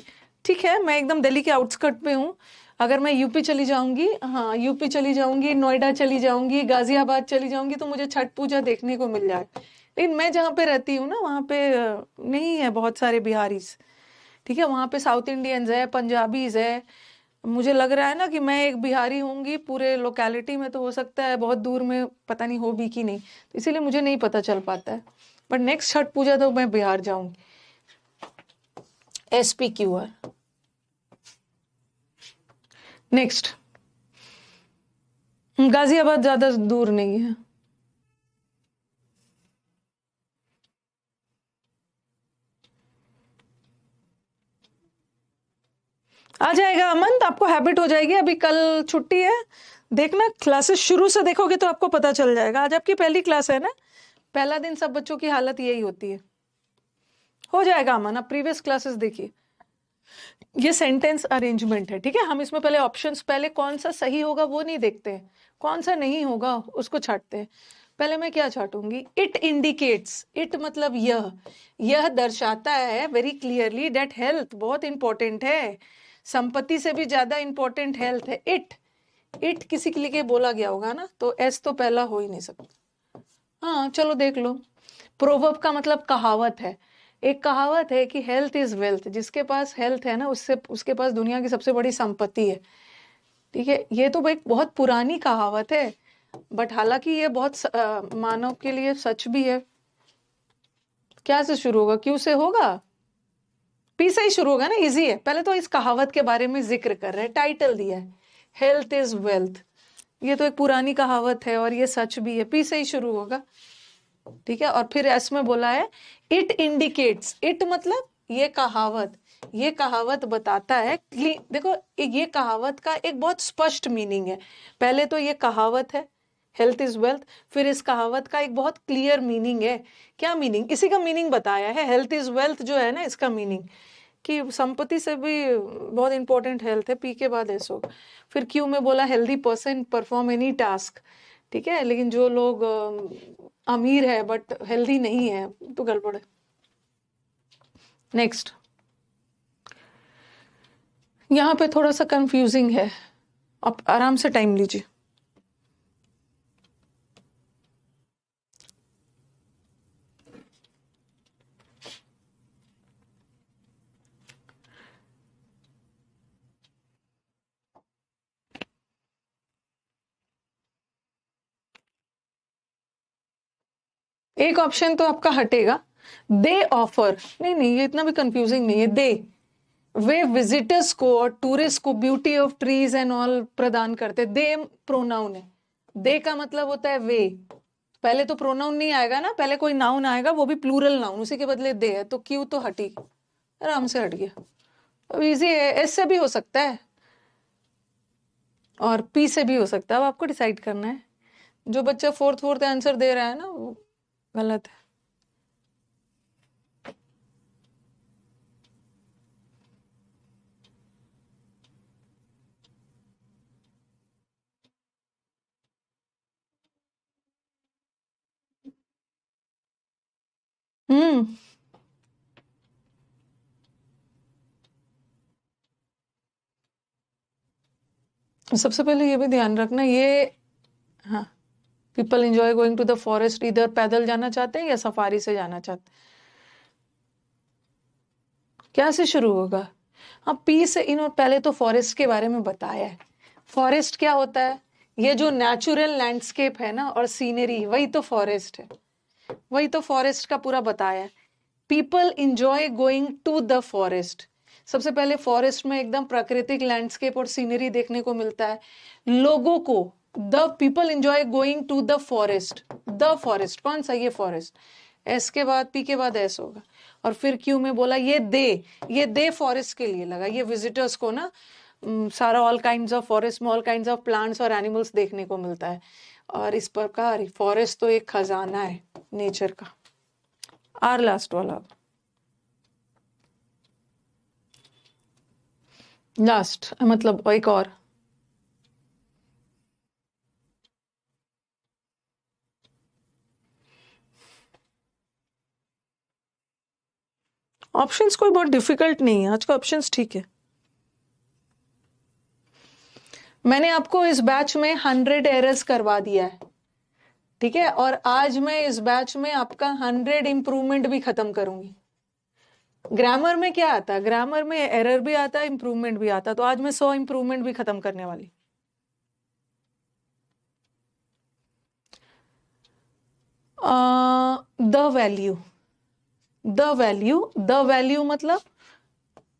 ठीक है, मैं एकदम दिल्ली के आउटस्कर्ट पे हूँ। अगर मैं यूपी चली जाऊंगी, हाँ यूपी चली जाऊंगी, नोएडा चली जाऊंगी, गाजियाबाद चली जाऊंगी, तो मुझे छठ पूजा देखने को मिल जाए। लेकिन मैं जहाँ पे रहती हूँ ना, वहाँ पे नहीं है बहुत सारे बिहारीज, ठीक है। वहाँ पे साउथ इंडियंस है, पंजाबीज है। मुझे लग रहा है ना कि मैं एक बिहारी होंगी पूरे लोकेलिटी में, तो हो सकता है बहुत दूर में पता नहीं हो भी कि नहीं, तो इसीलिए मुझे नहीं पता चल पाता है। बट नेक्स्ट छठ पूजा तो मैं बिहार जाऊंगी। SPQR। नेक्स्ट, गाजियाबाद ज्यादा दूर नहीं है। आ जाएगा अमन, तो आपको हैबिट हो जाएगी। अभी कल छुट्टी है, देखना क्लासेस शुरू से देखोगे तो आपको पता चल जाएगा। आज आपकी पहली क्लास है ना, पहला दिन सब बच्चों की हालत यही होती है। हो जाएगा अमन, आप प्रीवियस क्लासेस देखिए। ये सेंटेंस अरेंजमेंट है, ठीक है। हम इसमें पहले ऑप्शंस, पहले कौन सा सही होगा वो नहीं देखते हैं, कौन सा नहीं होगा उसको छांटते हैं। पहले मैं क्या छांटूंगी? इट इंडिकेट्स, इट मतलब यह दर्शाता है वेरी क्लियरली दैट हेल्थ बहुत इंपॉर्टेंट है। संपत्ति से भी ज्यादा इंपॉर्टेंट हेल्थ है। इट किसी के लिए बोला गया होगा ना, तो एस तो पहला हो ही नहीं सकता। हाँ चलो देख लो। प्रोवर्ब का मतलब कहावत है, एक कहावत है कि हेल्थ इज वेल्थ, जिसके पास हेल्थ है ना उसके पास दुनिया की सबसे बड़ी संपत्ति है। ठीक है, ये तो एक बहुत पुरानी कहावत है, बट हालांकि ये बहुत मानव के लिए सच भी है। क्या से शुरू होगा? क्यू से होगा? पी से ही शुरू होगा ना, इजी है। पहले तो इस कहावत के बारे में जिक्र कर रहे हैं, टाइटल दिया है हेल्थ इज वेल्थ। ये तो एक पुरानी कहावत है और ये सच भी है, पी से ही शुरू होगा। ठीक है, और फिर एस में बोला है इट इंडिकेट्स। इट मतलब ये कहावत बताता है। देखो ये कहावत का एक बहुत स्पष्ट मीनिंग है। पहले तो ये कहावत है हेल्थ इज वेल्थ, फिर इस कहावत का एक बहुत क्लियर मीनिंग है। क्या मीनिंग? इसी का मीनिंग बताया है। हेल्थ इज वेल्थ जो है ना, इसका मीनिंग कि संपत्ति से भी बहुत इंपॉर्टेंट हेल्थ है। पी के बाद एस होगा। फिर क्यू में बोला healthy person perform any task. ठीक है, लेकिन जो लोग अमीर है बट हेल्दी नहीं है तो गड़बड़ है। नेक्स्ट, यहाँ पे थोड़ा सा कंफ्यूजिंग है, आप आराम से टाइम लीजिए। एक ऑप्शन तो आपका हटेगा, दे ऑफर। नहीं, ये इतना भी कंफ्यूजिंग नहीं है। दे, वे विजिटर्स को और टूरिस्ट को beauty of trees and all प्रदान करते। दे प्रोनाउन है। दे का मतलब होता है वे। पहले तो प्रोनाउन नहीं आएगा ना, पहले कोई नाउन आएगा, वो भी प्लूरल नाउन, उसी के बदले दे है, तो क्यू तो हटी, आराम से हट गया। अब इजी है, एस से भी हो सकता है और पी से भी हो सकता है, अब आपको डिसाइड करना है। जो बच्चा फोर्थ आंसर दे रहा है ना, वो गलत है। हम्म, सबसे पहले ये भी ध्यान रखना, ये हाँ, people enjoy going to the forest, इधर पैदल जाना चाहते हैं या सफारी से जाना चाहते हैं? क्या से शुरू होगा? हाँ, पी से। इन्होंने पहले तो फॉरेस्ट के बारे में बताया है। फॉरेस्ट क्या होता है? ये जो नेचुरल लैंडस्केप है ना और सीनरी, वही तो फॉरेस्ट है। वही तो फॉरेस्ट का पूरा बताया है। People enjoy going to the forest. सबसे पहले फॉरेस्ट में एकदम प्राकृतिक लैंडस्केप और सीनरी देखने को मिलता है। लोगों को, the people enjoy going to the forest. The forest कौन सा? ये फॉरेस्ट। एस के बाद पी के बाद एस होगा। और फिर क्यू में बोला ये दे फॉरेस्ट के लिए लगा, ये विजिटर्स को ना सारा ऑल काइंड्स ऑफ फॉरेस्ट में ऑल काइंड्स ऑफ प्लांट्स और एनिमल्स देखने को मिलता है। और इस प्रकार फॉरेस्ट तो एक खजाना है नेचर का। आर लास्ट वाला, लास्ट मतलब एक और। ऑप्शंस कोई बहुत डिफिकल्ट नहीं है, आज का ऑप्शंस ठीक है। मैंने आपको इस बैच में 100 एरर्स करवा दिया है, ठीक है, और आज मैं इस बैच में आपका 100 इंप्रूवमेंट भी खत्म करूंगी। ग्रामर में क्या आता है? ग्रामर में एरर भी आता है, इंप्रूवमेंट भी आता है, तो आज मैं 100 इंप्रूवमेंट भी खत्म करने वाली। द वैल्यू, द वैल्यू मतलब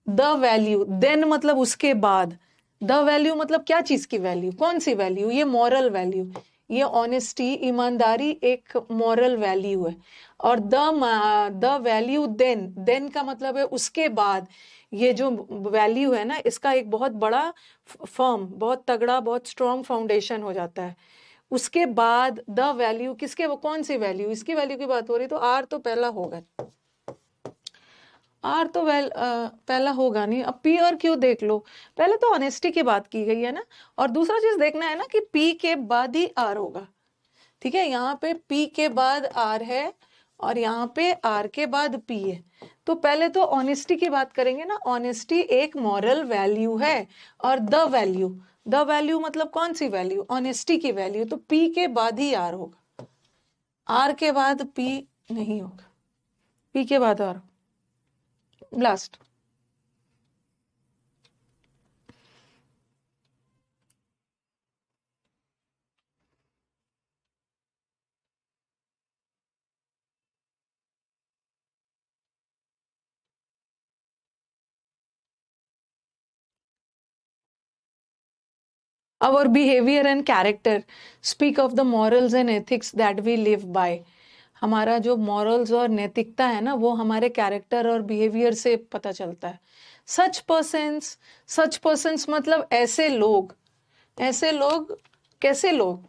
द वैल्यू, देन मतलब उसके बाद। द वैल्यू मतलब क्या चीज की वैल्यू? कौन सी वैल्यू? ये मॉरल वैल्यू, ये ऑनेस्टी, ईमानदारी एक मॉरल वैल्यू है। और द वैल्यू देन का मतलब है उसके बाद। ये जो वैल्यू है ना, इसका एक बहुत बड़ा फर्म, बहुत तगड़ा, बहुत स्ट्रॉन्ग फाउंडेशन हो जाता है। उसके बाद द वैल्यू किसके, वो कौन सी वैल्यू? इसकी वैल्यू की बात हो रही, तो आर तो पहला होगा। आर तो पहला होगा नहीं। अब पी और क्यू देख लो। पहले तो ऑनेस्टी की बात की गई है ना, और दूसरा चीज देखना है ना कि पी के बाद ही आर होगा। ठीक है, यहाँ पे पी के बाद आर है और यहाँ पे आर के बाद पी है। तो पहले तो ऑनेस्टी की बात करेंगे ना। ऑनेस्टी एक मॉरल वैल्यू है। और द वैल्यू मतलब कौन सी वैल्यू? ऑनेस्टी की वैल्यू। तो पी के बाद ही आर होगा, आर के बाद पी नहीं होगा, पी के बाद R. Last. Our behavior and character speak of the morals and ethics that we live by. हमारा जो morals और नैतिकता है ना, वो हमारे कैरेक्टर और बिहेवियर से पता चलता है। सच पर्सन्स मतलब ऐसे लोग कैसे लोग,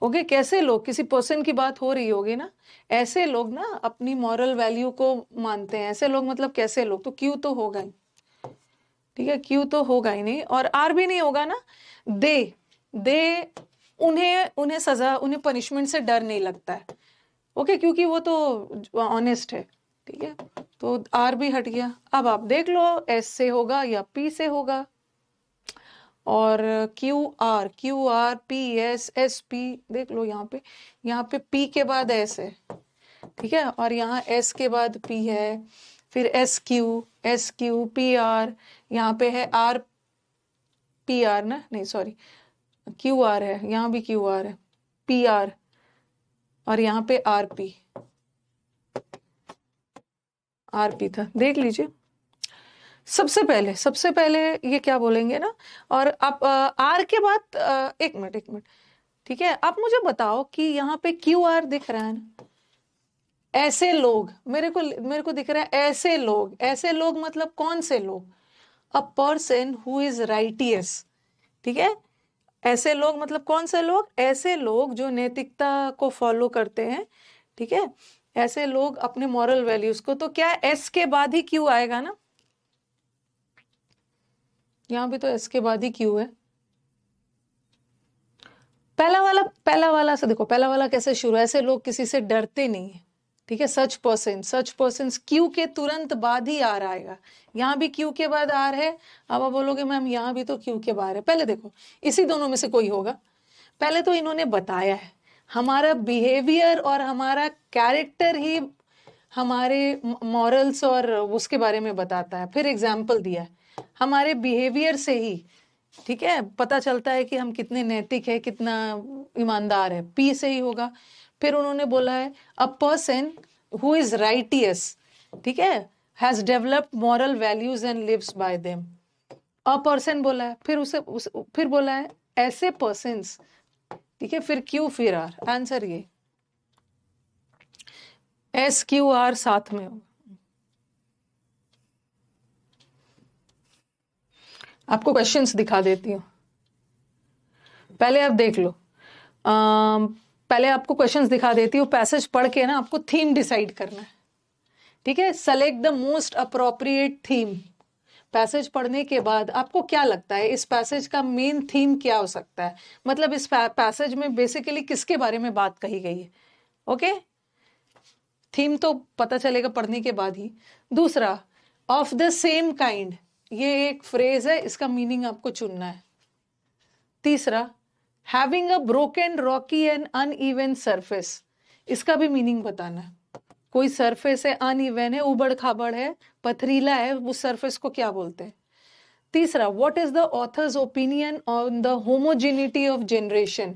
ओके, कैसे लोग, किसी पर्सन की बात हो रही होगी ना, ऐसे लोग ना अपनी मॉरल वैल्यू को मानते हैं। ऐसे लोग मतलब कैसे लोग, तो क्यों तो होगा ही, ठीक है, क्यों तो होगा ही नहीं, और आर भी नहीं होगा ना। दे उन्हें उन्हें सजा, उन्हें पनिशमेंट से डर नहीं लगता है, ओके, क्योंकि वो तो ऑनेस्ट है, ठीक है, तो आर भी हट गया। अब आप देख लो एस से होगा या पी से होगा, और Q R P S S P, देख लो यहाँ पे पी के बाद एस है, ठीक है, और यहाँ एस के बाद पी है, फिर एस क्यू पी आर, यहाँ पे है आर पी आर ना, नहीं सॉरी, क्यू आर है, यहाँ भी क्यू आर है, पी आर, और यहाँ पे आर पी था, देख लीजिए। सबसे पहले ये क्या बोलेंगे ना, और आप आर के बाद एक मिनट, ठीक है, आप मुझे बताओ कि यहाँ पे क्यू आर दिख रहा है ना, ऐसे लोग, मेरे को दिख रहा है ऐसे लोग मतलब कौन से लोग, अ पर्सन हु इज राइटियस, ठीक है, ऐसे लोग मतलब कौन से लोग, ऐसे लोग जो नैतिकता को फॉलो करते हैं, ठीक है, ऐसे लोग अपने मॉरल वैल्यूज को, तो क्या एस के बाद ही क्यू आएगा ना, यहाँ भी तो एस के बाद ही क्यू है। पहला वाला से देखो, पहला वाला कैसे शुरू, ऐसे लोग किसी से डरते नहीं है, ठीक है, सच पर्सन क्यू के तुरंत बाद ही आर आएगा, यहाँ भी क्यू के बाद आर है। अब आप बोलोगे मैम यहाँ भी तो क्यू के बाद है, पहले देखो इसी दोनों में से कोई होगा। पहले तो इन्होंने बताया है हमारा बिहेवियर और हमारा कैरेक्टर ही हमारे मॉरल्स और उसके बारे में बताता है, फिर एग्जाम्पल दिया है, हमारे बिहेवियर से ही, ठीक है, पता चलता है कि हम कितने नैतिक है, कितना ईमानदार है, पी से ही होगा। फिर उन्होंने बोला है a person who is righteous, ठीक है, has developed moral values and lives by them, a person बोला है, फिर बोला है ऐसे पर्सन्स, ठीक है, फिर क्यू फिर आर, आंसर ये एस क्यू आर साथ में होगा। आपको क्वेश्चंस दिखा देती हूँ, पहले आप देख लो। पहले आपको क्वेश्चंस दिखा देती हूँ, पैसेज पढ़ के ना आपको थीम डिसाइड करना है, ठीक है, select the most appropriate theme. Passage पढ़ने के बाद आपको क्या लगता है इस पैसेज का मेन थीम क्या हो सकता है, मतलब इस पैसेज में बेसिकली किसके बारे में बात कही गई है, ओके, थीम तो पता चलेगा पढ़ने के बाद ही। दूसरा, ऑफ द सेम काइंड, ये एक फ्रेज है, इसका मीनिंग आपको चुनना है। तीसरा, having a broken Rocky and uneven surface, इसका भी मीनिंग बताना है। कोई सरफेस है अनइवन है, उबड़ खाबड़ है, पथरीला है, उस सरफेस को क्या बोलते हैं। तीसरा, what is the author's opinion on the homogeneity of generation,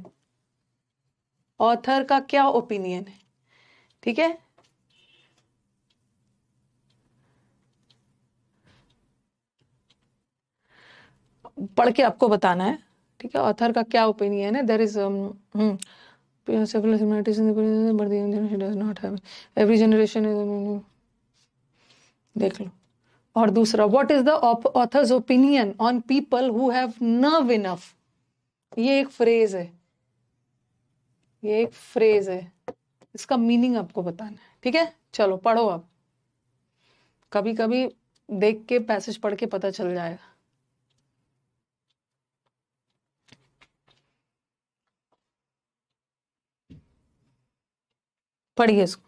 author का क्या ओपिनियन है, ठीक है। पढ़ के आपको बताना है, ठीक है, ऑथर का क्या ओपिनियन है। There is several similarities in the but the generation does not have, every generation is, देख लो। और दूसरा, what is the author's opinion on people who have nerve enough, ये एक फ्रेज है, इसका मीनिंग आपको बताना है, ठीक है। चलो पढ़ो आप, कभी कभी देख के पैसेज पढ़ के पता चल जाएगा, पढ़िए इसको।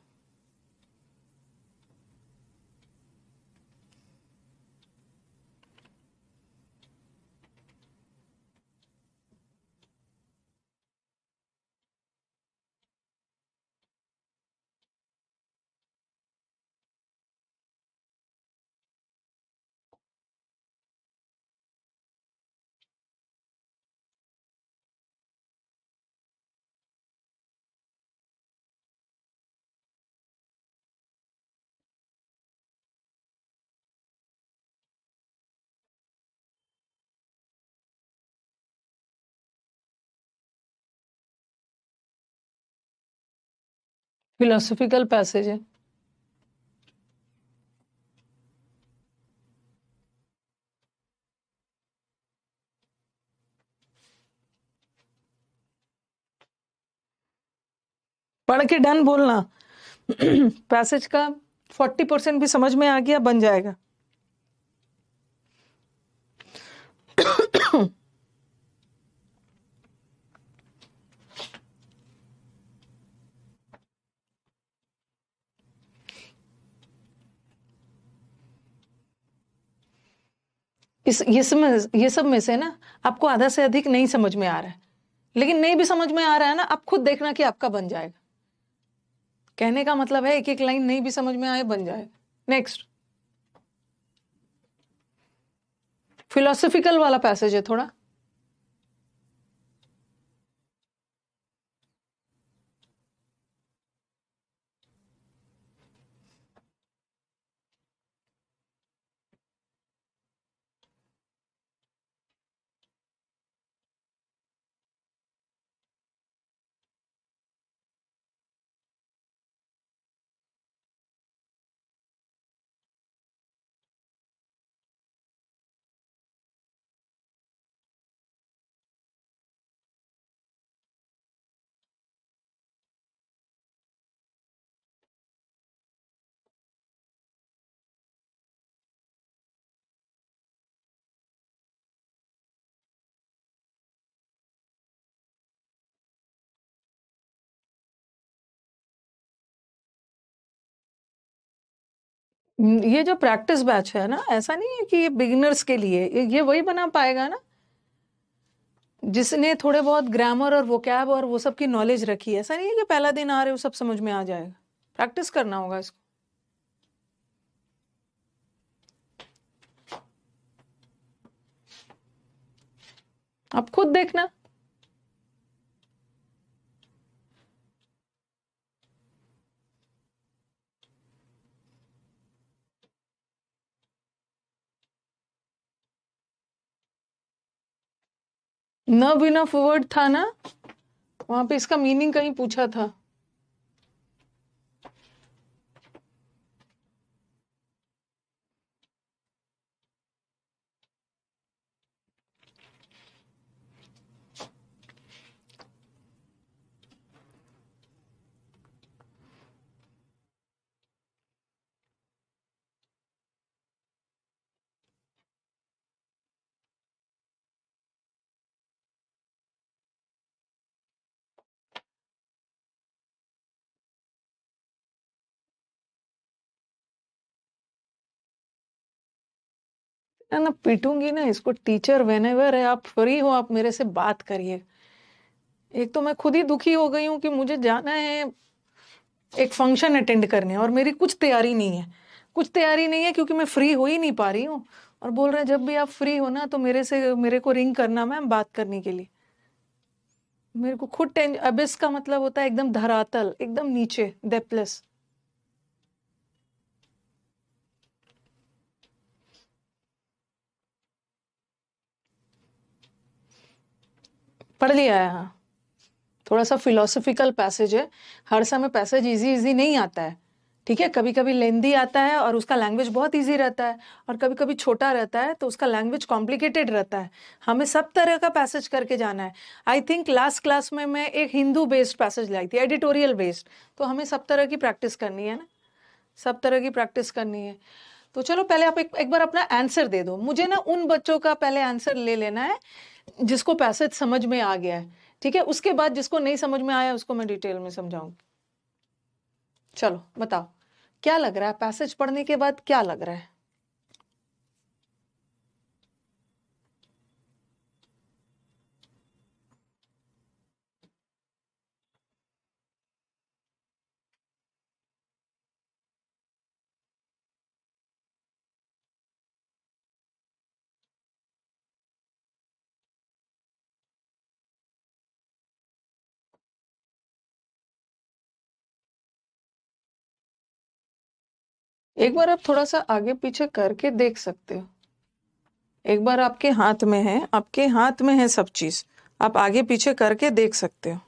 फिलोसफिकल पैसेज है। पढ़ के डन बोलना। पैसेज का 40% भी समझ में आ गया, बन जाएगा। ये सब में से ना आपको आधा से अधिक नहीं समझ में आ रहा है, लेकिन नहीं भी समझ में आ रहा है ना, आप खुद देखना कि आपका बन जाएगा। कहने का मतलब है एक एक लाइन नहीं भी समझ में आए, बन जाएगा। नेक्स्ट, फिलोसफिकल वाला पैसेज है थोड़ा। ये जो प्रैक्टिस बैच है ना, ऐसा नहीं है कि ये बिगिनर्स के लिए, ये वही बना पाएगा ना जिसने थोड़े बहुत ग्रामर और वोकैब और वो सब की नॉलेज रखी है। ऐसा नहीं है कि पहला दिन आ रहे हो सब समझ में आ जाएगा, प्रैक्टिस करना होगा इसको। आप खुद देखना। न बिना वर्ड था ना, वहां पे इसका मीनिंग कहीं पूछा था। ना पीटूंगी ना इसको। टीचर वेनेवर है, आप फ्री हो आप मेरे से बात करिए। एक तो मैं खुद ही दुखी हो गई हूँ कि मुझे जाना है एक फंक्शन अटेंड करने और मेरी कुछ तैयारी नहीं है। कुछ तैयारी नहीं है क्योंकि मैं फ्री हो ही नहीं पा रही हूँ। और बोल रहे हैं जब भी आप फ्री हो ना तो मेरे को रिंग करना मैम बात करने के लिए। मेरे को खुद टेंशन। अबिस का मतलब होता है एकदम धरातल, एकदम नीचे, डेप्थलेस। पढ़ लिया है हाँ। थोड़ा सा फिलोसफिकल पैसेज है। हर समय पैसेज इजी इजी नहीं आता है, ठीक है। कभी कभी लेंदी आता है और उसका लैंग्वेज बहुत इजी रहता है, और कभी कभी छोटा रहता है तो उसका लैंग्वेज कॉम्प्लिकेटेड रहता है। हमें सब तरह का पैसेज करके जाना है। आई थिंक लास्ट क्लास में मैं एक हिंदू बेस्ड पैसेज लाई थी, एडिटोरियल बेस्ड। तो हमें सब तरह की प्रैक्टिस करनी है ना, सब तरह की प्रैक्टिस करनी है। तो चलो पहले आप एक बार अपना आंसर दे दो मुझे ना। उन बच्चों का पहले आंसर ले लेना है जिसको पैसेज समझ में आ गया है, ठीक है। उसके बाद जिसको नहीं समझ में आया उसको मैं डिटेल में समझाऊंगी। चलो बताओ, क्या लग रहा है पैसेज पढ़ने के बाद, क्या लग रहा है? एक बार आप थोड़ा सा आगे पीछे करके देख सकते हो। एक बार आपके हाथ में है, आपके हाथ में है सब चीज, आप आगे पीछे करके देख सकते हो।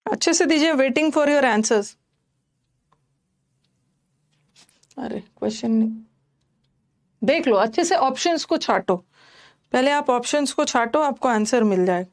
अच्छे से दीजिए, वेटिंग फॉर योर आंसर्स। अरे क्वेश्चन नहीं, देख लो अच्छे से, ऑप्शंस को छाटो, पहले आप ऑप्शंस को छाटो, आपको आंसर मिल जाए।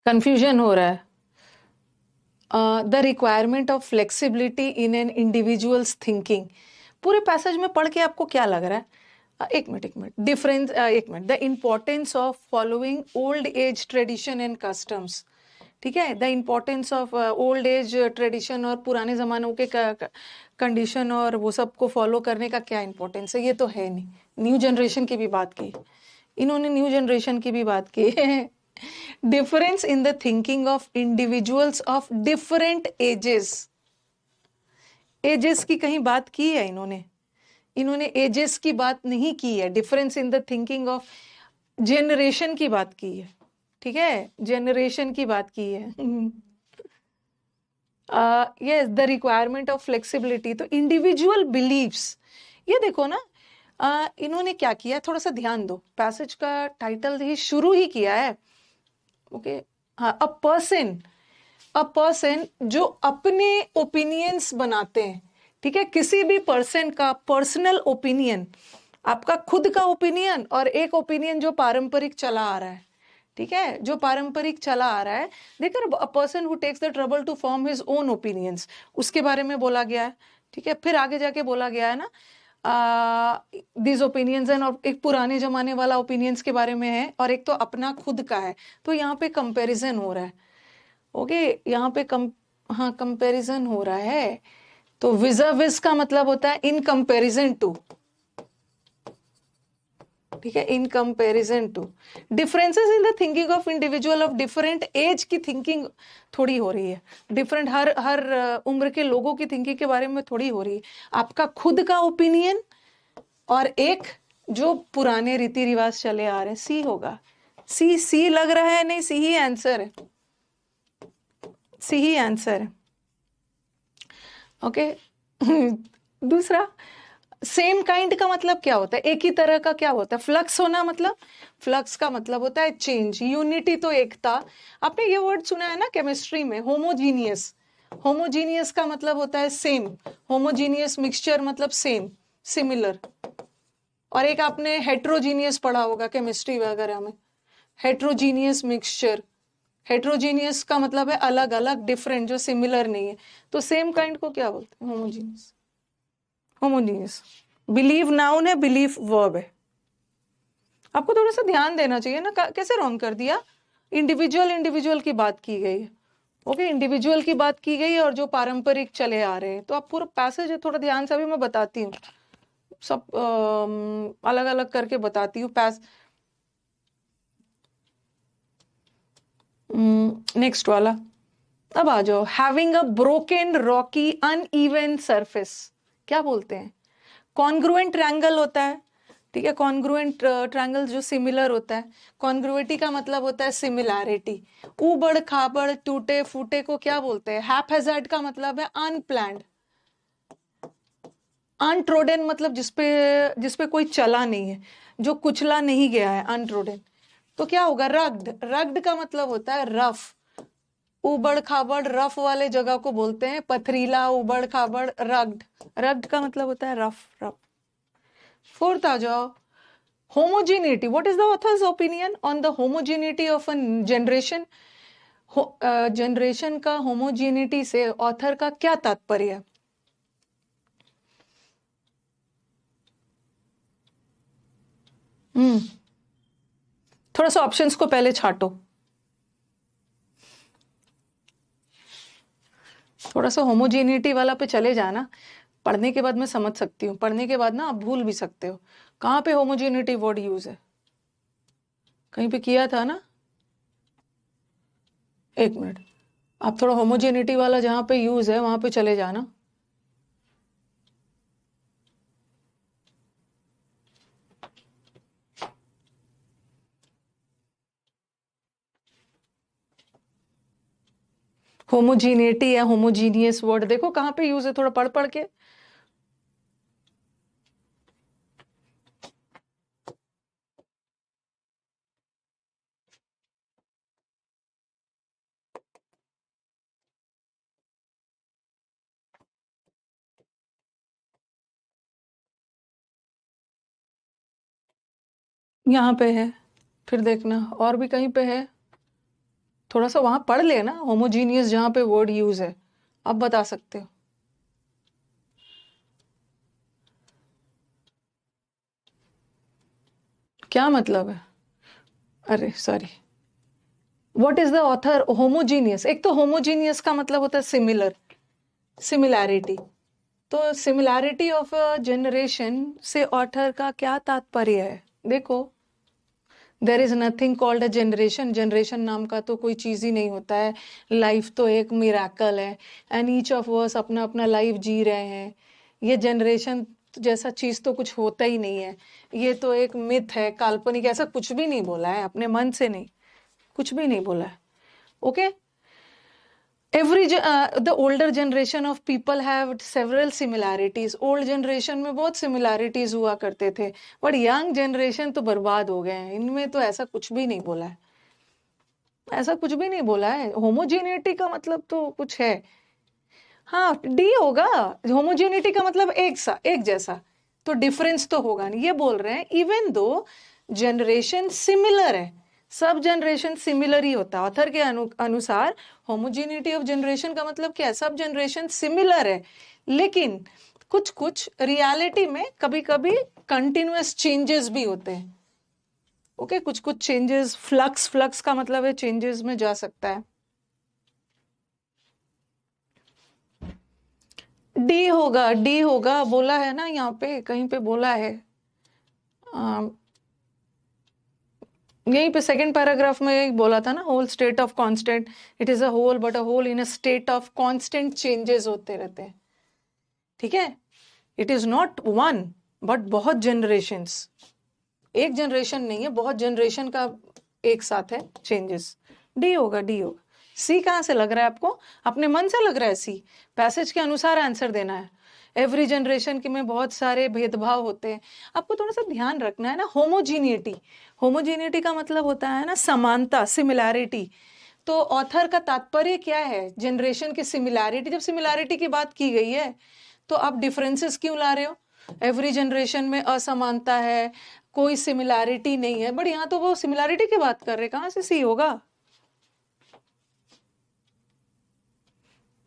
कंफ्यूजन हो रहा है। The requirement of flexibility in an individuals thinking, पूरे पैसेज में पढ़ के आपको क्या लग रहा है? एक मिनट डिफरेंस, एक minute. The importance of following old age tradition and customs, ठीक है, the importance of old age tradition और पुराने ज़मानों के कंडीशन और वो सब को फॉलो करने का क्या इम्पोर्टेंस है? ये तो है नहीं। न्यू जनरेशन की भी बात की इन्होंने, न्यू जनरेशन की भी बात की है। Difference in the thinking of individuals of different ages, ages की कहीं बात की है इन्होंने? इन्होंने एजेस की बात नहीं की है। Difference in the thinking of generation की बात की है, ठीक है, जेनरेशन की बात की है। Yes, the requirement of flexibility, तो इंडिविजुअल बिलीव्स, ये देखो ना, इन्होंने क्या किया, थोड़ा सा ध्यान दो, पैसेज का टाइटल ही शुरू ही किया है, ओके, हाँ, अ पर्सन जो अपने ओपिनियंस बनाते हैं, ठीक है, किसी भी पर्सन का पर्सनल ओपिनियन, आपका खुद का ओपिनियन और एक ओपिनियन जो पारंपरिक चला आ रहा है, ठीक है, जो पारंपरिक चला आ रहा है, देखकर a person who takes the trouble to form his own opinions, उसके बारे में बोला गया है, ठीक है। फिर आगे जाके बोला गया है ना, दिस ओपिनियंस एंड, एक पुराने जमाने वाला ओपिनियंस के बारे में है और एक तो अपना खुद का है, तो यहाँ पे कंपैरिजन हो रहा है, ओके, यहाँ पे हाँ कंपैरिजन हो रहा है। तो विज़ का मतलब होता है इन कंपैरिजन टू, ठीक है, in comparison to. Differences in the thinking of individual of different age की थिंकिंग थोड़ी हो रही है, डिफरेंट हर हर उम्र के लोगों की थिंकिंग के बारे में थोड़ी हो रही है। आपका खुद का ओपिनियन और एक जो पुराने रीति रिवाज चले आ रहे हैं। सी होगा, सी लग रहा है, नहीं, सी ही आंसर है, सी ही आंसर है, ओके। दूसरा, सेम काइंड का मतलब क्या होता है? एक ही तरह का क्या होता है? फ्लक्स होना, मतलब फ्लक्स का मतलब होता है चेंज। यूनिटी तो एकता, आपने ये वर्ड सुना है ना केमिस्ट्री में, होमोजीनियस, होमोजीनियस का मतलब होता है सेम, होमोजीनियस मिक्सचर मतलब सेम, सिमिलर। और एक आपने हेट्रोजीनियस पढ़ा होगा केमिस्ट्री वगैरह में, हेट्रोजीनियस मिक्सचर, हेट्रोजीनियस का मतलब है अलग अलग, डिफरेंट, जो सिमिलर नहीं है। तो सेम काइंड को क्या बोलते हैं? Homogeneous, homogeneous. बिलीव नाउन है, बिलीव वर्ब है। आपको थोड़ा सा ध्यान देना चाहिए ना, कैसे रॉन्ग कर दिया? इंडिविजुअल इंडिविजुअल की बात की गई है, ओके, इंडिविजुअल की बात की गई और जो पारंपरिक चले आ रहे हैं। तो आप पूरा पैसेज थोड़ा ध्यान से, अभी मैं बताती हूँ, सब अलग अलग करके बताती हूँ पैस। नेक्स्ट वाला, अब आ जाओ। Having a broken Rocky uneven surface, क्या बोलते हैं? कॉन्ग्रुएंट ट्रायंगल होता है, ठीक है, कॉन्ग्रुएंट ट्रायंगल जो सिमिलर होता है। कॉन्ग्रुइटी का मतलब होता है सिमिलैरिटी। उबड़ खाबड़ टूटे फूटे को क्या बोलते हैं? हैपहैज़र्ड का मतलब है अनप्लान्ड। अनट्रोडन मतलब जिसपे कोई चला नहीं है, जो कुचला नहीं गया है, अनट्रोडन। तो क्या होगा? रग्ड, रग्ड का मतलब होता है रफ। उबड़ खाबड़ रफ वाले जगह को बोलते हैं पथरीला, उबड़ खाबड़, रग्ड। रग्ड का मतलब होता है रफ, रफ। फोर्थ आ जाओ, homogeneity, what is the author's opinion on the homogeneity of a generation? Generation का होमोजीनिटी से ऑथर का क्या तात्पर्य है? थोड़ा सा ऑप्शंस को पहले छाटो, थोड़ा सा होमोजीनिटी वाला पे चले जाना। पढ़ने के बाद मैं समझ सकती हूँ, पढ़ने के बाद ना आप भूल भी सकते हो कहाँ पे होमोजीनिटी वर्ड यूज है। कहीं पे किया था ना, एक मिनट, आप थोड़ा होमोजेनिटी वाला जहां पे यूज है वहां पे चले जाना। होमोजीनिटी या होमोजीनियस वर्ड देखो कहां पे यूज है, थोड़ा पढ़ पढ़ के। यहाँ पे है, फिर देखना और भी कहीं पे है, थोड़ा सा वहां पढ़ लेना होमोजीनियस जहां पे वर्ड यूज है, अब बता सकते हो। क्या मतलब है? अरे sorry, what is the author homogeneous? एक तो होमोजीनियस का मतलब होता है सिमिलर, सिमिलैरिटी। तो सिमिलैरिटी ऑफ अ जनरेशन से ऑथर का क्या तात्पर्य है? देखो, there is nothing called a generation, generation नाम का तो कोई चीज ही नहीं होता है। लाइफ तो एक मिराकल है एंड ईच ऑफ अस अपना अपना लाइफ जी रहे हैं। ये जनरेशन जैसा चीज तो कुछ होता ही नहीं है, ये तो एक मिथ है, काल्पनिक, ऐसा कुछ भी नहीं बोला है, अपने मन से नहीं, कुछ भी नहीं बोला है। Okay, the older generation of people have several similarities. Old generation में बहुत सिमिलैरिटीज हुआ करते थे, बट यंग जनरेशन तो बर्बाद हो गए हैं, इनमें तो ऐसा कुछ भी नहीं बोला है, ऐसा कुछ भी नहीं बोला है। होमोजेनिटी का मतलब तो कुछ है, हाँ डी होगा। होमोजेनिटी का मतलब एक जैसा, तो डिफरेंस तो होगा नहीं, ये बोल रहे हैं इवन दो जनरेशन सिमिलर है, सब जनरेशन सिमिलर ही होता है। ऑथर के अनुसार होमोजेनिटी ऑफ जनरेशन का मतलब क्या है? सब जनरेशन सिमिलर है, लेकिन कुछ कुछ रियलिटी में कभी कभी कंटिन्यूअस चेंजेस भी होते हैं। ओके, कुछ कुछ चेंजेस, फ्लक्स, फ्लक्स का मतलब है चेंजेस में जा सकता है। डी होगा, डी होगा, बोला है ना यहाँ पे, कहीं पे बोला है, यहीं पे सेकंड पैराग्राफ में एक बोला था ना, whole state of constant, it is a whole but a whole in a state of constant changes होते रहते हैं। ठीक है, it is not one but बहुत जनरेशंस, एक जनरेशन नहीं है, बहुत जनरेशन का एक साथ है चेंजेस। डी होगा, डी होगा। सी कहां से लग रहा है आपको? अपने मन से लग रहा है सी? पैसेज के अनुसार आंसर देना है। एवरी जनरेशन के में बहुत सारे भेदभाव होते हैं, आपको थोड़ा सा ध्यान रखना है ना। होमोजीनिटी, होमोजीनिटी का मतलब होता है ना समानता, सिमिलैरिटी। तो ऑथर का तात्पर्य क्या है जनरेशन की सिमिलैरिटी? जब सिमिलैरिटी की बात की गई है तो आप डिफरेंसेस क्यों ला रहे हो? एवरी जनरेशन में असमानता है, कोई सिमिलैरिटी नहीं है, बट यहाँ तो वो सिमिलैरिटी की बात कर रहे, कहां से सी होगा?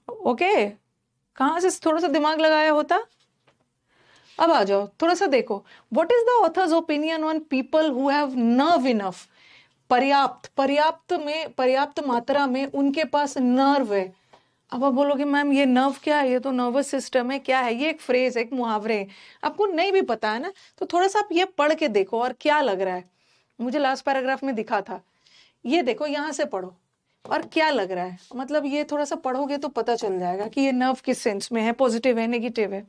ओके, कहां से थोड़ा सा दिमाग लगाया होता। अब आ जाओ, थोड़ा सा देखो, what is the author's opinion on people who have nerve enough? पर्याप्त, पर्याप्त में, पर्याप्त मात्रा में उनके पास नर्व है। अब आप बोलोगे मैम ये नर्व क्या है, ये तो नर्वस सिस्टम है, क्या है? ये एक फ्रेज, एक मुहावरे है, आपको नहीं भी पता है ना, तो थोड़ा सा आप ये पढ़ के देखो और क्या लग रहा है। मुझे लास्ट पैराग्राफ में दिखा था, ये देखो यहां से पढ़ो और क्या लग रहा है, मतलब ये थोड़ा सा पढ़ोगे तो पता चल जाएगा कि ये नर्व किस सेंस में है, पॉजिटिव है, नेगेटिव है।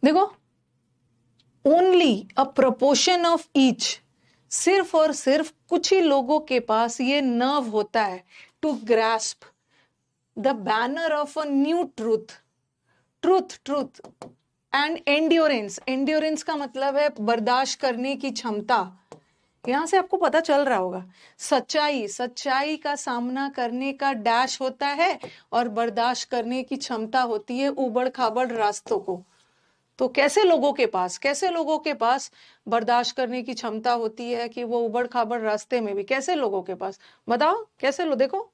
देखो, only a proportion of each, सिर्फ और सिर्फ कुछ ही लोगों के पास ये नर्व होता है to grasp the banner of a new truth, truth, truth and endurance. Endurance का मतलब है बर्दाश्त करने की क्षमता, यहाँ से आपको पता चल रहा होगा, सच्चाई का सामना करने का डैश होता है और बर्दाश्त करने की क्षमता होती है उबड़ खाबड़ रास्तों को। तो कैसे लोगों के पास बर्दाश्त करने की क्षमता होती है कि वो उबड़ खाबड़ रास्ते में भी, कैसे लोगों के पास, बताओ कैसे लो, देखो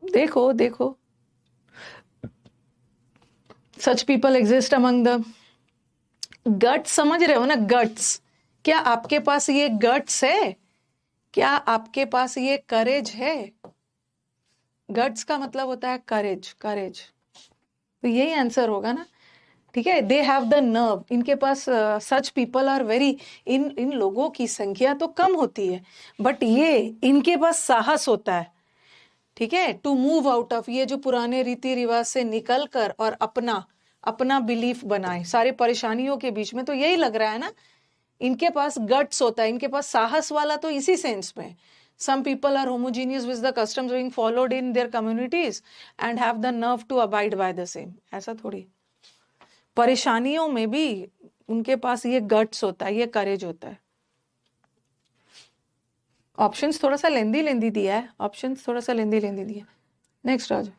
देखो देखो, such people exist among the guts, समझ रहे हो ना, गट्स। क्या आपके पास ये गट्स है? क्या आपके पास ये करेज है? गट्स का मतलब होता है करेज, करेज, तो यही आंसर होगा ना, ठीक है। दे हैव द नर्व, इनके पास, सच पीपल आर वेरी, इन लोगों की संख्या तो कम होती है, बट ये इनके पास साहस होता है, ठीक है, टू मूव आउट ऑफ, ये जो पुराने रीति रिवाज से निकल कर और अपना बिलीफ बनाए सारे परेशानियों के बीच में। तो यही लग रहा है ना, इनके पास गट्स होता है, इनके पास साहस वाला, तो इसी सेंस में some people are homogeneous with the customs being followed in their communities and have the nerve to abide by the same, ऐसा थोड़ी, परेशानियों में भी उनके पास ये गट्स होता है, ये करेज होता है। ऑप्शंस थोड़ा सा लेंदी दिया है, ऑप्शंस थोड़ा सा लेंदी दिया। नेक्स्ट आज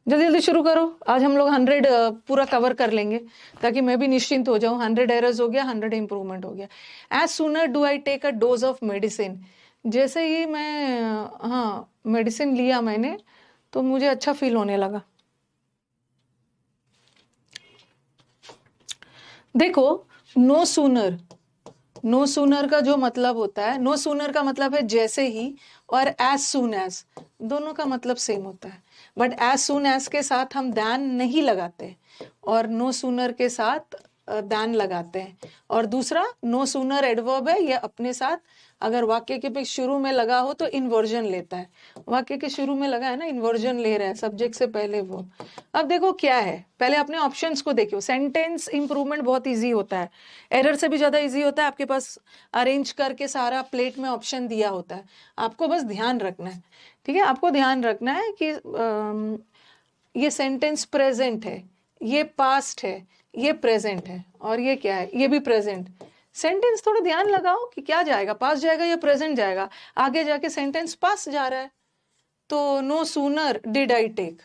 जल्दी जल्दी शुरू करो, आज हम लोग 100 पूरा कवर कर लेंगे ताकि मैं भी निश्चिंत हो जाऊं। 100 एरर्स हो गया, 100 इंप्रूवमेंट हो गया। As sooner do I take a dose of medicine, जैसे ही मैं, हाँ, मेडिसिन लिया मैंने तो मुझे अच्छा फील होने लगा। देखो, नो सूनर का जो मतलब होता है, नो सूनर का मतलब है जैसे ही, और एज सून एज, दोनों का मतलब सेम होता है, बट एज सून एज के साथ हम दैन नहीं लगाते और नो सूनर के साथ दैन लगाते हैं। और दूसरा, नो सूनर एडवर्ब है, ये अपने साथ अगर वाक्य के शुरू में लगा हो तो इन्वर्जन लेता है, वाक्य के शुरू में लगा है ना, इन्वर्जन ले रहा है सब्जेक्ट से पहले वो। अब देखो क्या है, पहले अपने ऑप्शंस को देखियो। सेंटेंस इंप्रूवमेंट बहुत इजी होता है, एरर से भी ज्यादा इजी होता है। आपके पास अरेंज करके सारा प्लेट में ऑप्शन दिया होता है, आपको बस ध्यान रखना है, ठीक है। आपको ध्यान रखना है कि ये सेंटेंस प्रेजेंट है, ये पास्ट है, ये प्रेजेंट है, और ये क्या है, ये भी प्रेजेंट। सेंटेंस थोड़ा ध्यान लगाओ कि क्या जाएगा, पास जाएगा या प्रेजेंट जाएगा। आगे जाके सेंटेंस पास जा रहा है, तो no sooner did I take,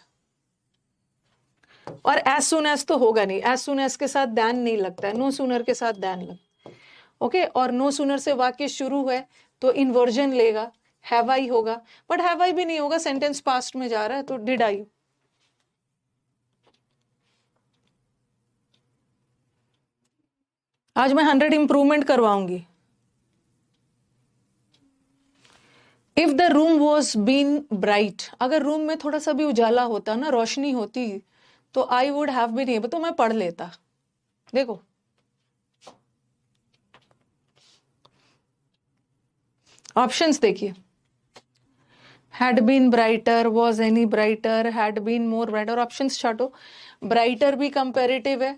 और एज सुन एज तो होगा नहीं, एज सुन एज के साथ दैन नहीं लगता है, नो सूनर के साथ दैन लगता है, ओके। और नो सूनर से वाक्य शुरू है तो इन्वर्जन लेगा, हैव आई होगा, बट हैव आई भी नहीं होगा, सेंटेंस पास्ट में जा रहा है, तो डिड आई। आज मैं 100 इंप्रूवमेंट करवाऊंगी। If the room was been bright, अगर रूम में थोड़ा सा भी उजाला होता ना, रोशनी होती, तो I would have been able, तो मैं पढ़ लेता। देखो, ऑप्शंस देखिए, had been brighter, was any brighter, had been more brighter, options छाटो। ब्राइटर भी कंपेरेटिव है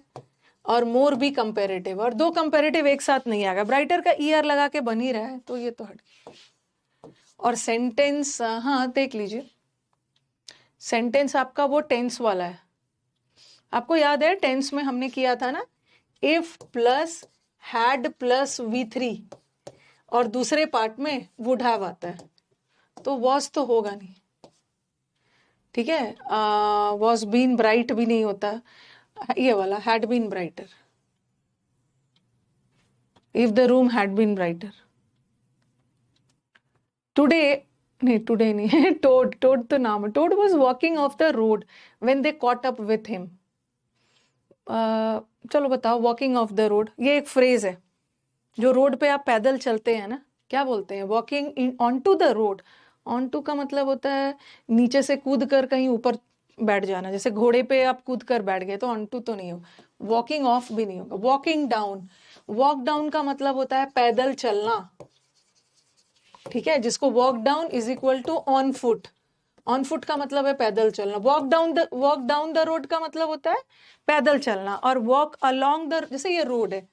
और मोर भी कंपेरेटिव, और दो कंपेरेटिव एक साथ नहीं आएगा, ब्राइटर का ईआर लगा के बन ही रहा है, तो ये तो हट गया। और सेंटेंस, हाँ देख लीजिए, सेंटेंस आपका वो टेंस वाला है, आपको याद है टेंस में हमने किया था ना, if plus had plus V3, और दूसरे पार्ट में वुड हैव आता है, तो वॉज तो होगा नहीं, ठीक है। वॉज बीन ब्राइट भी नहीं होता, ये वाला had been brighter, if the room had been brighter. Today नहीं है, टोड तो नाम है, Toad was walking off the road when they caught up with him. चलो बताओ, वॉकिंग ऑफ द रोड, ये एक फ्रेज है, जो रोड पे आप पैदल चलते हैं ना, क्या बोलते हैं, walking on to the road. On to का मतलब होता है नीचे से कूद कर कहीं ऊपर बैठ जाना, जैसे घोड़े पे आप कूद कर बैठ गए, तो ऑन टू तो नहीं होगा, वॉकिंग ऑफ भी नहीं होगा। वॉकिंग डाउन, वॉक डाउन का मतलब होता है पैदल चलना, ठीक है, जिसको walk down is equal to on foot. On foot का मतलब है पैदल चलना, वॉक डाउन द रोड का मतलब होता है पैदल चलना, और वॉक अलोंग द, जैसे ये रोड है,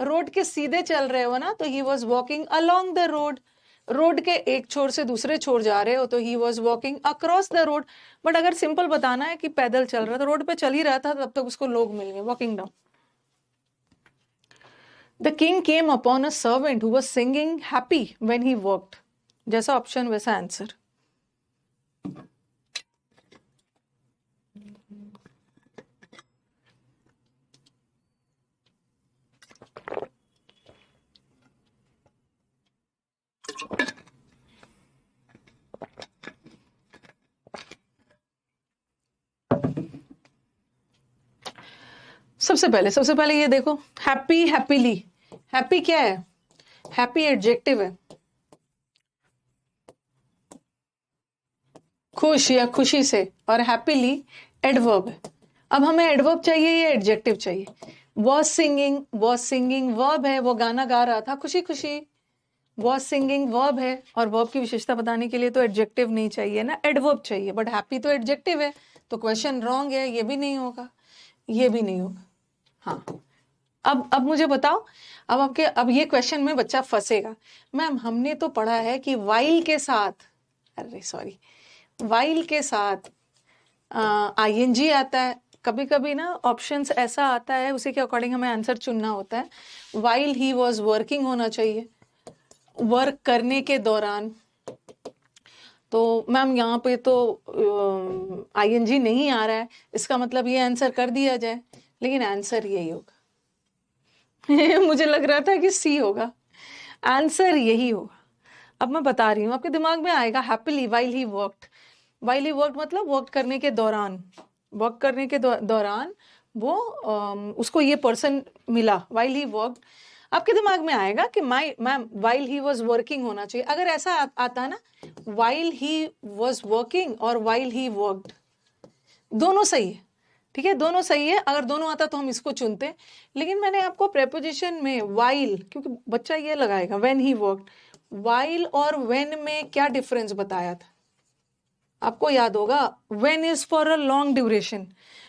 रोड के सीधे चल रहे हो ना, तो he was walking along the road, road के एक छोर से दूसरे छोर जा रहे हो तो he was walking across the road. But अगर सिंपल बताना है कि पैदल चल रहा था, रोड पे चल ही रहा था, तब तक उसको लोग मिल गए, walking down. The king came upon a servant who was singing happy when he walked. जैसा ऑप्शन वैसा आंसर। सबसे पहले ये देखो, हैप्पी, हैप्पीली। हैप्पी क्या है? हैप्पी एडजेक्टिव है, खुश या खुशी से, और हैप्पीली एडवर्ब है। अब हमें एडवर्ब चाहिए या एडजेक्टिव चाहिए? वॉज सिंगिंग वर्ब है, वो गाना गा रहा था खुशी खुशी। वॉज सिंगिंग वर्ब है, और वर्ब की विशेषता बताने के लिए तो एडजेक्टिव नहीं चाहिए ना, एडवर्ब चाहिए। बट हैप्पी तो एडजेक्टिव है, तो क्वेश्चन रॉन्ग है, ये भी नहीं होगा, ये भी नहीं होगा। हाँ, अब मुझे बताओ, अब ये क्वेश्चन में बच्चा फंसेगा। मैम हमने तो पढ़ा है कि वाइल के साथ, अरे सॉरी, वाइल के साथ आईएनजी आता है। कभी कभी ना ऑप्शंस ऐसा आता है, उसी के अकॉर्डिंग हमें आंसर चुनना होता है। वाइल ही वॉज वर्किंग होना चाहिए, वर्क करने के दौरान। तो मैम यहाँ पे तो आईएनजी नहीं आ रहा है, इसका मतलब ये आंसर कर दिया जाए, लेकिन आंसर यही होगा। मुझे लग रहा था कि सी होगा, आंसर यही होगा। अब मैं बता रही हूँ, आपके दिमाग में आएगा happily while he worked. While he worked मतलब वर्क करने के दौरान, वर्क करने के दौरान वो उसको ये पर्सन मिला, वाइल ही वर्कड। आपके दिमाग में आएगा कि ma'am while he was working होना चाहिए। अगर ऐसा आता ना, वाइल ही वॉज वर्किंग और वाइल ही वर्कड, दोनों सही है, ठीक है, दोनों सही है। अगर दोनों आता तो हम इसको चुनते, लेकिन मैंने आपको प्रेपोजिशन में वाइल, क्योंकि बच्चा ये लगाएगा व्हेन ही वर्कड, वाइल और व्हेन में क्या डिफरेंस बताया था? आपको याद होगा, when is for a long duration.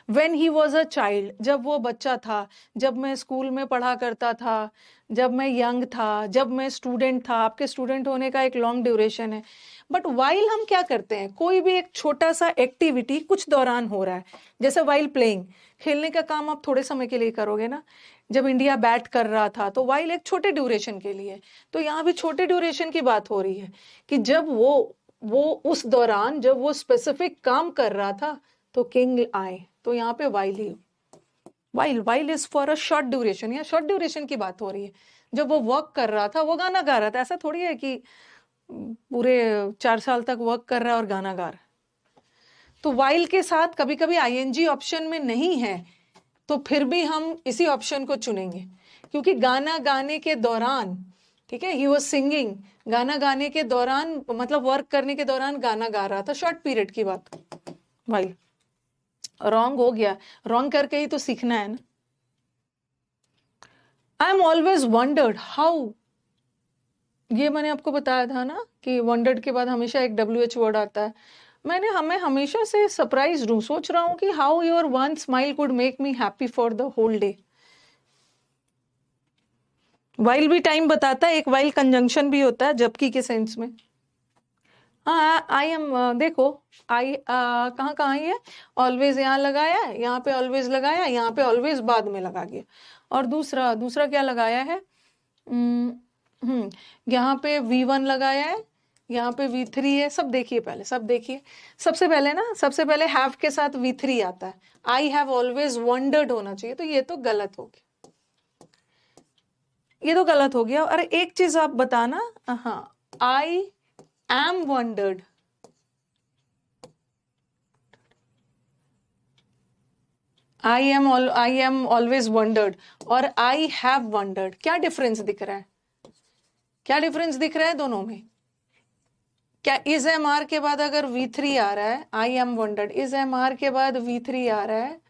When he was a child, जब वो बच्चा था, जब मैं स्कूल में पढ़ा करता था, जब मैं यंग था, जब मैं स्टूडेंट था। आपके स्टूडेंट होने का एक लॉन्ग ड्यूरेशन है। बट वाइल हम क्या करते हैं? कोई भी एक छोटा सा एक्टिविटी कुछ दौरान हो रहा है, जैसे वाइल प्लेइंग, खेलने का काम आप थोड़े समय के लिए करोगे ना। जब इंडिया बैट कर रहा था तो वाइल एक छोटे ड्यूरेशन के लिए, तो यहाँ भी छोटे ड्यूरेशन की बात हो रही है कि जब वो उस दौरान जब वो स्पेसिफिक काम कर रहा था तो किंग आए, तो यहाँ पे while he. While is for a short duration, या शॉर्ट ड्यूरेशन की बात हो रही है। जब वो वर्क कर रहा था, वो गाना गा रहा था, ऐसा थोड़ी है कि पूरे 4 साल तक वर्क कर रहा है और गाना गा रहा है। तो वाइल के साथ कभी कभी आईएनजी ऑप्शन में नहीं है, तो फिर भी हम इसी ऑप्शन को चुनेंगे, क्योंकि गाना गाने के दौरान, ठीक है, ही वॉज सिंगिंग, गाना गाने के दौरान मतलब वर्क करने के दौरान गाना गा रहा था, शॉर्ट पीरियड की बात। भाई रॉन्ग हो गया, रॉन्ग करके ही तो सीखना है ना। आई एम ऑलवेज वंडर्ड हाउ, ये मैंने आपको बताया था ना कि वंडर्ड के बाद हमेशा एक WH वर्ड आता है। मैं हमेशा से सरप्राइज हूँ, सोच रहा हूँ कि how your one smile could make me happy for the whole day. While भी टाइम बताता है, एक वाइल कंजंक्शन भी होता है जबकि के सेंस में। हाँ, आई एम, देखो आई कहाँ कहाँ है, ऑलवेज यहाँ लगाया है, यहाँ पे ऑलवेज लगाया, यहाँ पे ऑलवेज बाद में लगा दिया, और दूसरा क्या लगाया है, यहाँ पे V1 लगाया है, यहाँ पे V3 है। सब देखिए पहले, सब देखिए। सबसे पहले हैव के साथ V3 आता है, आई हैव ऑलवेज वंडर्ड होना चाहिए, तो ये तो गलत हो गया, ये तो गलत हो गया। अरे एक चीज आप बताना, हाँ, I am wondered, I am always wondered और आई हैव वंडर्ड, क्या डिफरेंस दिख रहा है? क्या डिफरेंस दिख रहा है दोनों में? क्या इज एम आर के बाद अगर V3 आ रहा है, I am wondered, is M R के बाद V3 आ रहा है,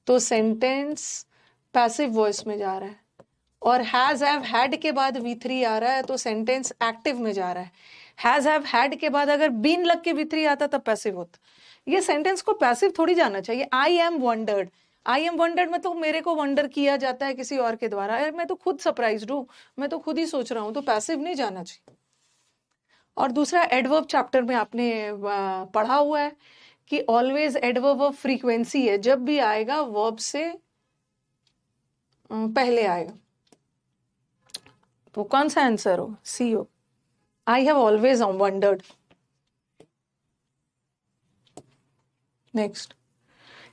तो सेंटेंस पैसिव वॉइस में जा रहा है। और हैज हैव हैड के बाद V3 आ रहा है तो सेंटेंस एक्टिव में जा रहा है। हैज हैव हैड के बाद अगर बीन लग के V3 आता तब पैसिव होता। ये सेंटेंस को पैसिव थोड़ी जाना चाहिए। I am wondered, I am wondered मतलब मेरे को वंडर किया जाता है किसी और के द्वारा, मैं तो खुद सरप्राइज्ड हूँ, मैं तो खुद ही सोच रहा हूँ, तो पैसिव नहीं जाना चाहिए। और दूसरा एडवर्ब चैप्टर में आपने पढ़ा हुआ है कि ऑलवेज एडवर्ब ऑफ फ्रीक्वेंसी है, जब भी आएगा वर्ब से पहले आएगा। तो कौन सा आंसर हो? सी हो। I have always wandered. Next,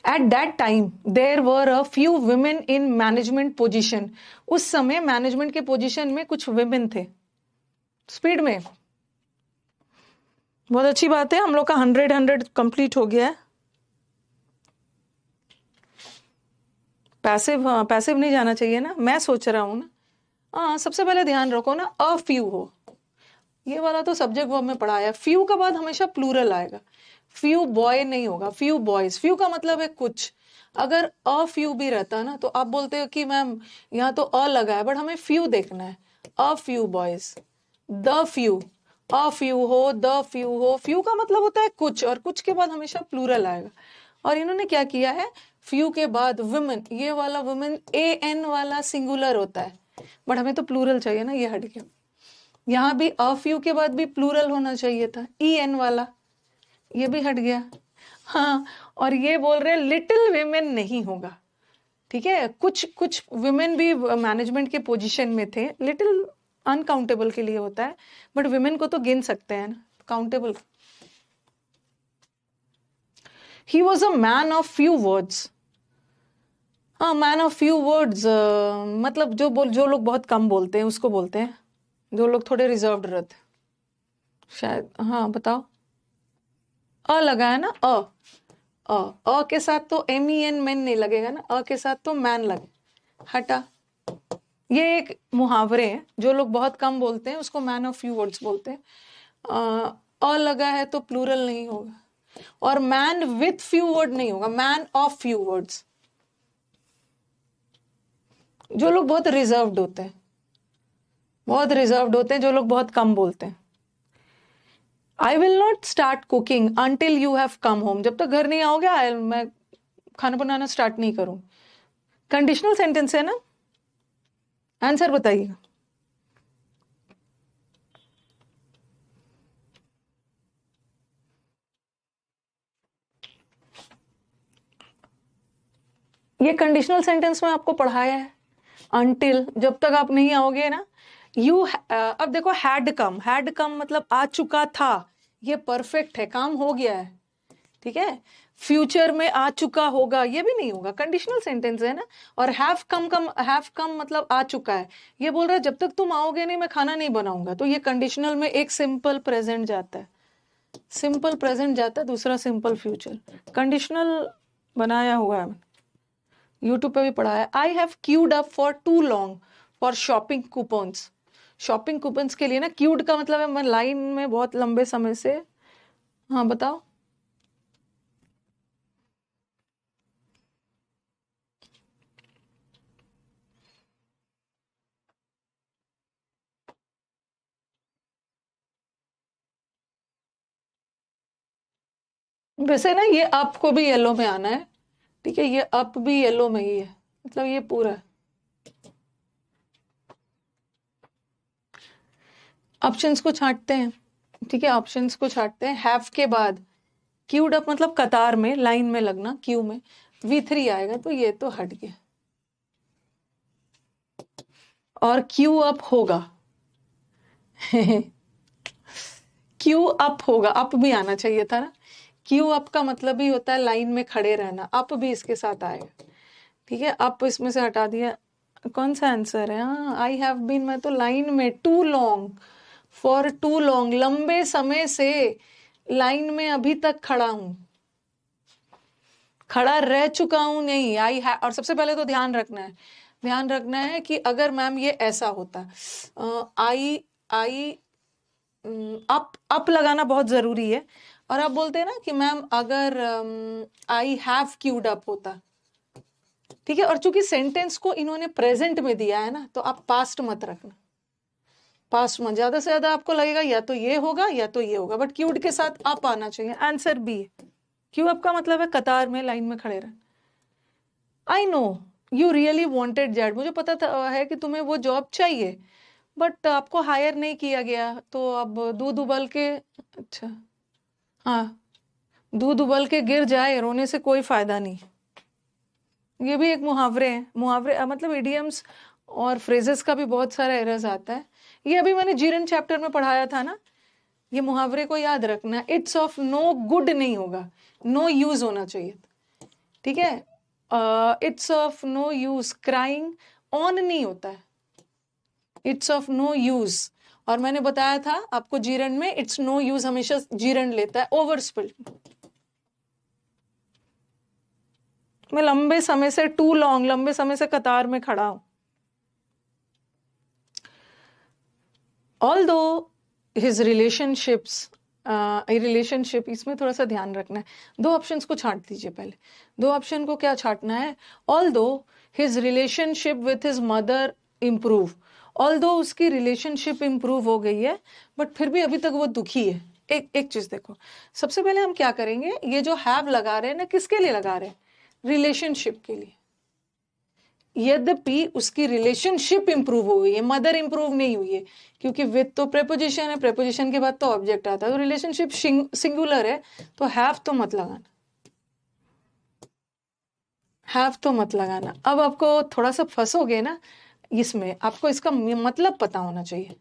at that time there were a few women in management position. उस समय मैनेजमेंट के पोजिशन में कुछ वुमेन थे। स्पीड में, बहुत अच्छी बात है, हम लोग का 100 कंप्लीट हो गया है। पैसिव, हाँ पैसिव नहीं जाना चाहिए ना, मैं सोच रहा हूं ना। हाँ, सबसे पहले ध्यान रखो ना, अ फ्यू हो, ये वाला तो सब्जेक्ट वर्ब में पढ़ाया। फ्यू का बाद हमेशा प्लूरल आएगा, फ्यू बॉय नहीं होगा, फ्यू बॉयज। फ्यू का मतलब है कुछ। अगर अ फ्यू भी रहता ना तो आप बोलते हो कि मैम यहाँ तो अ लगा है, बट हमें फ्यू देखना है। A few boys, the few, a few हो, द फ्यू हो। फ्यू का मतलब होता है कुछ, और कुछ के बाद हमेशा प्लूरल आएगा। और इन्होंने क्या किया है, फ्यू के बाद वुमेन, ये वाला वुमेन ए एन वाला सिंगुलर होता है, बट हमें तो प्लूरल चाहिए ना, ये हट गया। यहाँ भी अ फ्यू के बाद भी प्लूरल होना चाहिए था, ई एन वाला, ये भी हट गया। हाँ, और ये बोल रहे लिटिल विमेन नहीं होगा, ठीक है। कुछ कुछ विमेन भी मैनेजमेंट के पोजीशन में थे, लिटिल अनकाउंटेबल के लिए होता है, बट विमेन को तो गिन सकते हैं ना, countable. He was a man of few words. हाँ, मैन ऑफ फ्यू वर्ड्स मतलब जो लोग बहुत कम बोलते हैं उसको बोलते हैं, जो लोग थोड़े रिजर्व्ड रहते हैं शायद। हाँ बताओ, अ लगा है ना, अ के साथ तो एम ई एन मैन नहीं लगेगा ना, अ के साथ तो मैन लगे, हटा। ये एक मुहावरे हैं, जो लोग बहुत कम बोलते हैं उसको मैन ऑफ फ्यू वर्ड्स बोलते हैं। अ लगा है तो प्लूरल नहीं होगा, और मैन विथ फ्यू वर्ड नहीं होगा, मैन ऑफ फ्यू वर्ड्स। जो लोग बहुत रिजर्व्ड होते हैं, बहुत रिजर्व्ड होते हैं, जो लोग बहुत कम बोलते हैं। I will not start cooking until you have come home. जब तक घर नहीं आओगे मैं खाना बनाना स्टार्ट नहीं करूं। कंडीशनल सेंटेंस है ना, आंसर बताइए। ये कंडीशनल सेंटेंस में आपको पढ़ाया है, अंटिल, जब तक आप नहीं आओगे ना। यू अब देखो, हैड कम मतलब आ चुका था, ये परफेक्ट है, काम हो गया है, ठीक है। फ्यूचर में आ चुका होगा, ये भी नहीं होगा, कंडीशनल सेंटेंस है ना। और हैव कम मतलब आ चुका है, ये बोल रहा है जब तक तुम आओगे नहीं मैं खाना नहीं बनाऊंगा। तो ये कंडीशनल में एक सिंपल प्रेजेंट जाता है, सिंपल प्रेजेंट जाता है, दूसरा सिंपल फ्यूचर। कंडीशनल बनाया हुआ है, यूट्यूब पे भी पढ़ा है। I have queued up for too long for shopping coupons. Shopping coupons के लिए ना, क्यूड का मतलब है मैं लाइन में बहुत लंबे समय से। हाँ बताओ, वैसे ना ये अप को भी येलो में आना है, ठीक है, ये अप भी येलो में ही है, मतलब ये पूरा है। ऑप्शंस को छांटते हैं, ठीक है, ऑप्शंस को छांटते हैं। हैव के बाद क्यूड अप मतलब कतार में, लाइन में लगना, क्यू में V3 आएगा, तो ये तो हट गया। और क्यू अप होगा क्यू अप होगा, अप भी आना चाहिए था ना। क्यू अप का मतलब ही होता है लाइन में खड़े रहना, अप भी इसके साथ आएगा, ठीक है। अप इसमें से हटा दिया, कौन सा आंसर है? हाँ, आई हैव बीन, मैं तो लाइन में, too long, for too long, लंबे समय से लाइन में अभी तक खड़ा हूं, खड़ा रह चुका हूं नहीं। आई है, और सबसे पहले तो ध्यान रखना है कि अगर मैम ये ऐसा होता, आई आई अप लगाना बहुत जरूरी है। और आप बोलते हैं ना कि मैम अगर आई हैव क्यूड अप होता, ठीक है। और चूंकि सेंटेंस को इन्होंने प्रेजेंट में दिया है ना, तो आप पास्ट मत रखना, पास्ट में ज्यादा से ज्यादा आपको लगेगा या तो ये होगा या तो ये होगा, बट क्यूड के साथ अप आना चाहिए। आंसर बी है, क्यू अप का मतलब है कतार में, लाइन में खड़े रहना। I know you really wanted that, मुझे पता था है कि तुम्हें वो जॉब चाहिए, बट आपको हायर नहीं किया गया, तो अब दूध उबल के, अच्छा हाँ, दूध उबल के गिर जाए, रोने से कोई फायदा नहीं। ये भी एक मुहावरे हैं, मुहावरे मतलब इडियम्स और फ्रेजेस का भी बहुत सारा एरर्स आता है। ये अभी मैंने जीरन चैप्टर में पढ़ाया था ना, ये मुहावरे को याद रखना। इट्स ऑफ नो गुड नहीं होगा, नो यूज होना चाहिए, ठीक है। It's of no use, crying on नहीं होता है, इट्स ऑफ नो यूज। और मैंने बताया था आपको जीरन में इट्स नो यूज हमेशा जीरन लेता है, ओवर स्पिल्ड। मैं लंबे समय से, टू लॉन्ग, लंबे समय से कतार में खड़ा हूं। ऑल्दो हिज रिलेशनशिप्स, रिलेशनशिप, इसमें थोड़ा सा ध्यान रखना है। दो ऑप्शंस को छांट दीजिए पहले। दो ऑप्शन को क्या छांटना है? Although his relationship with his mother improve, although उसकी रिलेशनशिप इम्प्रूव हो गई है, बट फिर भी अभी तक वो दुखी है। एक चीज देखो, सबसे पहले हम क्या करेंगे, ये जो हैव लगा रहे हैं ना, किसके लिए लगा रहे हैं? रिलेशनशिप के लिए। यद्यपि उसकी रिलेशनशिप इंप्रूव हो गई है, मदर इंप्रूव नहीं हुई है, क्योंकि विद तो प्रेपोजिशन है, प्रेपोजिशन के बाद तो ऑब्जेक्ट आता है, तो रिलेशनशिप सिंगुलर है, तो हैव तो मत लगाना, हैव तो मत लगाना। अब आपको थोड़ा सा फंसोगे ना इसमें, आपको इसका मतलब पता होना चाहिए।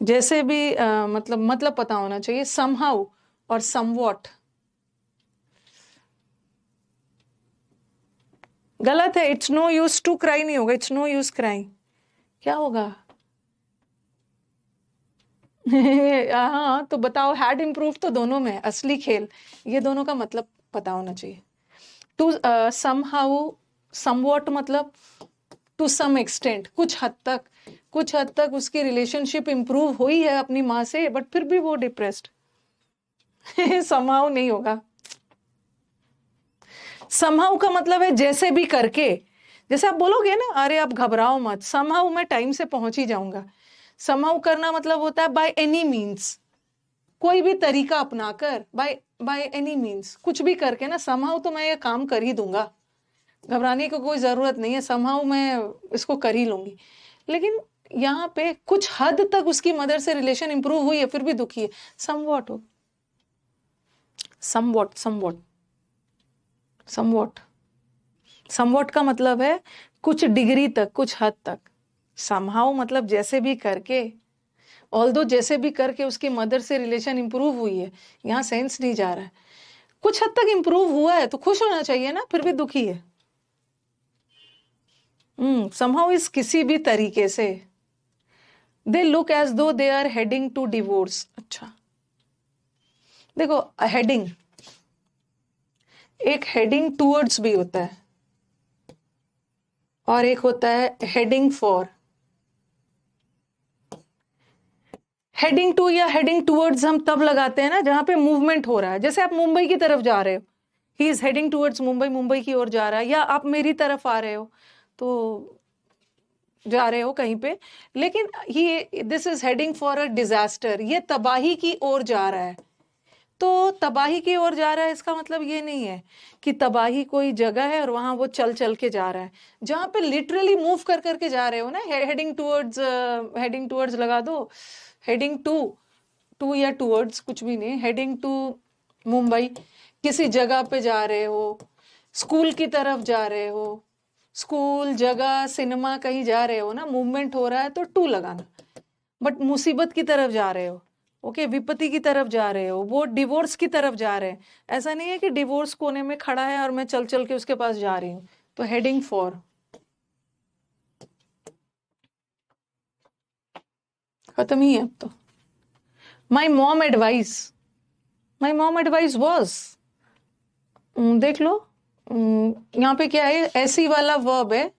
जैसे भी मतलब पता होना चाहिए। समहाउ और समवॉट गलत है। It's no use to cry नहीं होगा, इट्स नो यूज क्राइंग। क्या होगा? हाँ, तो बताओ, हैड इम्प्रूव तो दोनों में है, असली खेल। ये दोनों का मतलब पता होना चाहिए। टू समहाउ, समवॉट मतलब टू सम एक्सटेंट, कुछ हद तक, कुछ हद तक उसकी रिलेशनशिप इंप्रूव हुई है अपनी माँ से, बट फिर भी वो डिप्रेस्ड। समहाउ नहीं होगा। समहाउ का मतलब है जैसे भी करके। जैसे आप बोलोगे ना, अरे आप घबराओ मत, समहाउ मैं टाइम से पहुंच ही जाऊंगा। समहाउ करना मतलब होता है बाय एनी मीन्स, कोई भी तरीका अपनाकर, बाय बाय एनी मीन्स, कुछ भी करके ना, समहाउ तो मैं ये काम कर ही दूंगा, घबराने की कोई जरूरत नहीं है, समहाउ मैं इसको कर ही लूंगी। लेकिन यहाँ पे कुछ हद तक उसकी मदर से रिलेशन इंप्रूव हुई है, फिर भी दुखी है। समवॉट हो, समवॉट, समवॉट, समवॉट, समवॉट का मतलब है कुछ डिग्री तक, कुछ हद तक। समहाउ मतलब जैसे भी करके, ऑल्दो जैसे भी करके उसकी मदर से रिलेशन इंप्रूव हुई है, यहाँ सेंस नहीं जा रहा है। कुछ हद तक इंप्रूव हुआ है तो खुश होना चाहिए ना, फिर भी दुखी है। समहाउ इस किसी भी तरीके से। दे look as though they are heading to divorce. अच्छा देखो, हेडिंग, एक हेडिंग टूवर्ड्स भी होता है और एक होता है हेडिंग फॉर। हेडिंग टू या हेडिंग टूवर्ड्स हम तब लगाते हैं ना जहां पे मूवमेंट हो रहा है। जैसे आप मुंबई की तरफ जा रहे हो, he is heading towards Mumbai, Mumbai की ओर जा रहा है, या आप मेरी तरफ आ रहे हो तो जा रहे हो कहीं पे, लेकिन ही, this is heading for a disaster, ये तबाही की ओर जा रहा है। तो तबाही की ओर जा रहा है, इसका मतलब ये नहीं है कि तबाही कोई जगह है और वहां वो चल चल के जा रहा है। जहां पे लिटरली मूव कर करके जा रहे हो ना, हेडिंग टूवर्ड्स, हेडिंग टूवर्ड्स लगा दो, हेडिंग टू, टू या टूवर्ड्स कुछ भी नहीं, हेडिंग टू मुंबई, किसी जगह पे जा रहे हो, स्कूल की तरफ जा रहे हो, स्कूल, जगह, सिनेमा, कहीं जा रहे हो ना, मूवमेंट हो रहा है तो टू लगाना। बट मुसीबत की तरफ जा रहे हो, ओके, विपत्ति की तरफ जा रहे हो, वो डिवोर्स की तरफ जा रहे हैं, ऐसा नहीं है कि डिवोर्स कोने में खड़ा है और मैं चल चल के उसके पास जा रही हूँ, तो हेडिंग फॉर। खत्म ही है अब तो। My mom advice, my mom advice was, देख लो, यहाँ पे क्या है, एसी वाला वर्ब है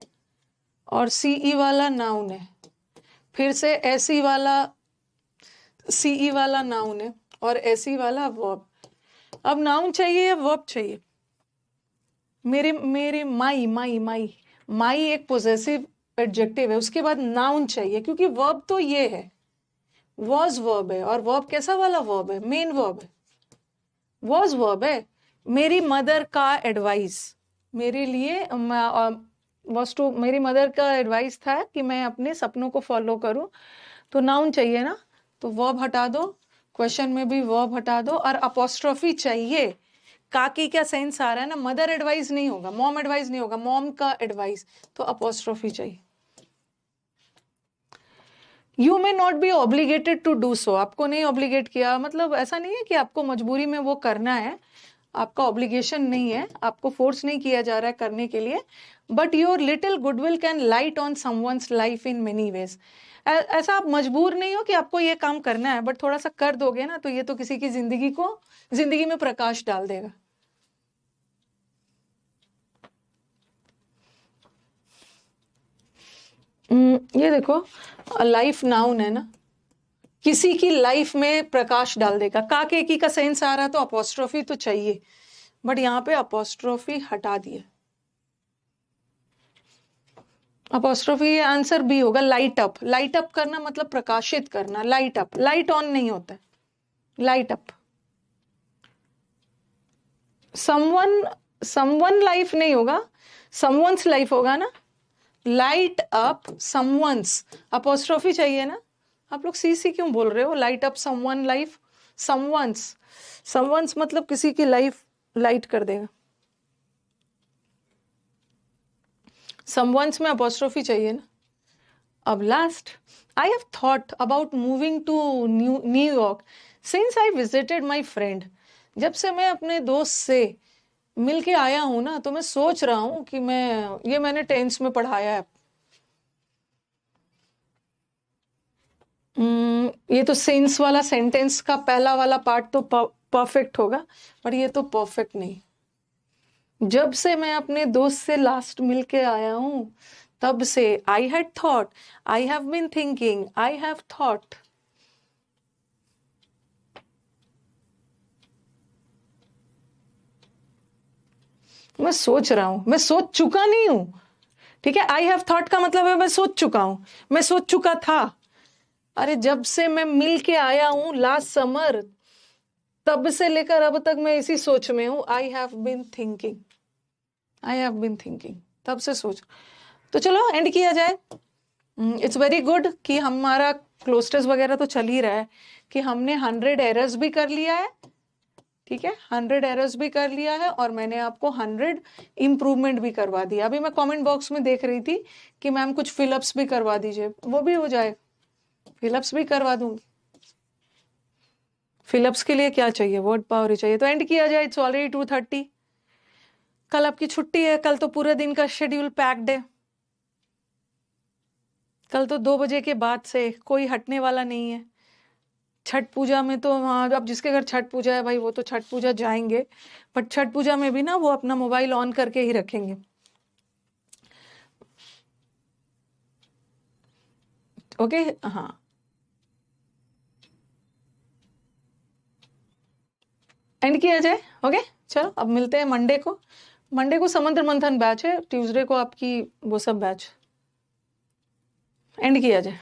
और सीई वाला नाउन है, फिर से एसी वाला, सीई वाला नाउन है और एसी वाला वर्ब। अब नाउन चाहिए या वर्ब चाहिए? मेरे मेरे माई, माई, माई, माई एक पोजेसिव एडजेक्टिव है, उसके बाद नाउन चाहिए, क्योंकि वर्ब तो ये है, वॉज वर्ब है, और वर्ब कैसा वाला वर्ब है? मेन वर्ब है, वॉज वर्ब है। मेरी मदर का एडवाइस, मेरे लिए वॉज टू, मेरी मदर का एडवाइस था कि मैं अपने सपनों को फॉलो करूं। तो नाउन चाहिए ना, तो वर्ब हटा दो, क्वेश्चन में भी वर्ब हटा दो, और अपोस्ट्रोफी चाहिए। काकी का सेंस आ रहा है ना, मदर एडवाइस नहीं होगा, मॉम एडवाइस नहीं होगा, मॉम का एडवाइस, तो अपोस्ट्रोफी चाहिए। You may not be obligated to do so, आपको नहीं ऑब्लिगेट किया, मतलब ऐसा नहीं है कि आपको मजबूरी में वो करना है, आपका ऑब्लिगेशन नहीं है, आपको फोर्स नहीं किया जा रहा है करने के लिए। But your little goodwill can light on someone's life in many ways. ऐसा आप मजबूर नहीं हो कि आपको ये काम करना है, बट थोड़ा सा कर दोगे ना, तो ये तो किसी की जिंदगी में प्रकाश डाल देगा। ये देखो, लाइफ नाउन है ना, किसी की लाइफ में प्रकाश डाल देगा। काके की का सेंस आ रहा तो अपोस्ट्रोफी तो चाहिए, बट यहाँ पे अपोस्ट्रोफी हटा दिया। अपोस्ट्रोफी आंसर बी होगा, लाइट अप। लाइट अप करना मतलब प्रकाशित करना, लाइट अप, लाइट ऑन नहीं होता है, लाइट अप। समवन लाइफ नहीं होगा, समवंस लाइफ होगा ना, लाइट अप समवंस, अपोस्ट्रोफी चाहिए ना। आप लोग सी क्यों बोल रहे हो, light up someone life, someone's मतलब किसी की लाइफ लाइट कर देगा। समवंस में अपोस्ट्रोफी चाहिए ना। अब last, I have thought about moving to New York since I visited my friend. जब से मैं अपने दोस्त से मिल के आया हूं ना, तो मैं सोच रहा हूं कि मैंने टेंस में पढ़ाया है। ये तो सिंस वाला सेंटेंस का पहला वाला पार्ट तो परफेक्ट होगा, पर ये तो परफेक्ट नहीं। जब से मैं अपने दोस्त से लास्ट मिल के आया हूं, तब से I had thought, I have been thinking, I have thought. मैं सोच रहा हूं, मैं सोच चुका नहीं हूं, ठीक है। आई हैव थॉट का मतलब है मैं सोच चुका हूं, मैं सोच चुका था। अरे जब से मैं मिल के आया हूं लास्ट समर, तब से लेकर अब तक मैं इसी सोच में हूं। I have been thinking, I have been thinking, तब से सोच। तो चलो एंड किया जाए। इट्स वेरी गुड कि हमारा क्लोस्टर्स वगैरह तो चल ही रहा है, कि हमने 100 एरर्स भी कर लिया है, ठीक है, 100 एरर्स भी कर लिया है, और मैंने आपको 100 इम्प्रूवमेंट भी करवा दिया। अभी मैं कमेंट बॉक्स में देख रही थी कि मैम कुछ फिलअप्स भी करवा दीजिए, वो भी हो जाए, फिलअप्स भी करवा दूंगी। फिलअप्स के लिए क्या चाहिए, वर्ड पावर ही चाहिए। तो एंड किया जाए, इट्स ऑलरेडी 2:30। कल आपकी छुट्टी है, कल तो पूरे दिन का शेड्यूल पैक्ड है। कल तो 2 बजे के बाद से कोई हटने वाला नहीं है। छठ पूजा में तो हाँ, अब जिसके घर छठ पूजा है भाई, वो तो छठ पूजा जाएंगे, बट छठ पूजा में भी ना वो अपना मोबाइल ऑन करके ही रखेंगे। ओके, हाँ, एंड किया जाए। ओके, चलो अब मिलते हैं मंडे को। मंडे को समुद्र मंथन बैच है, ट्यूसडे को आपकी वो सब बैच। एंड किया जाए।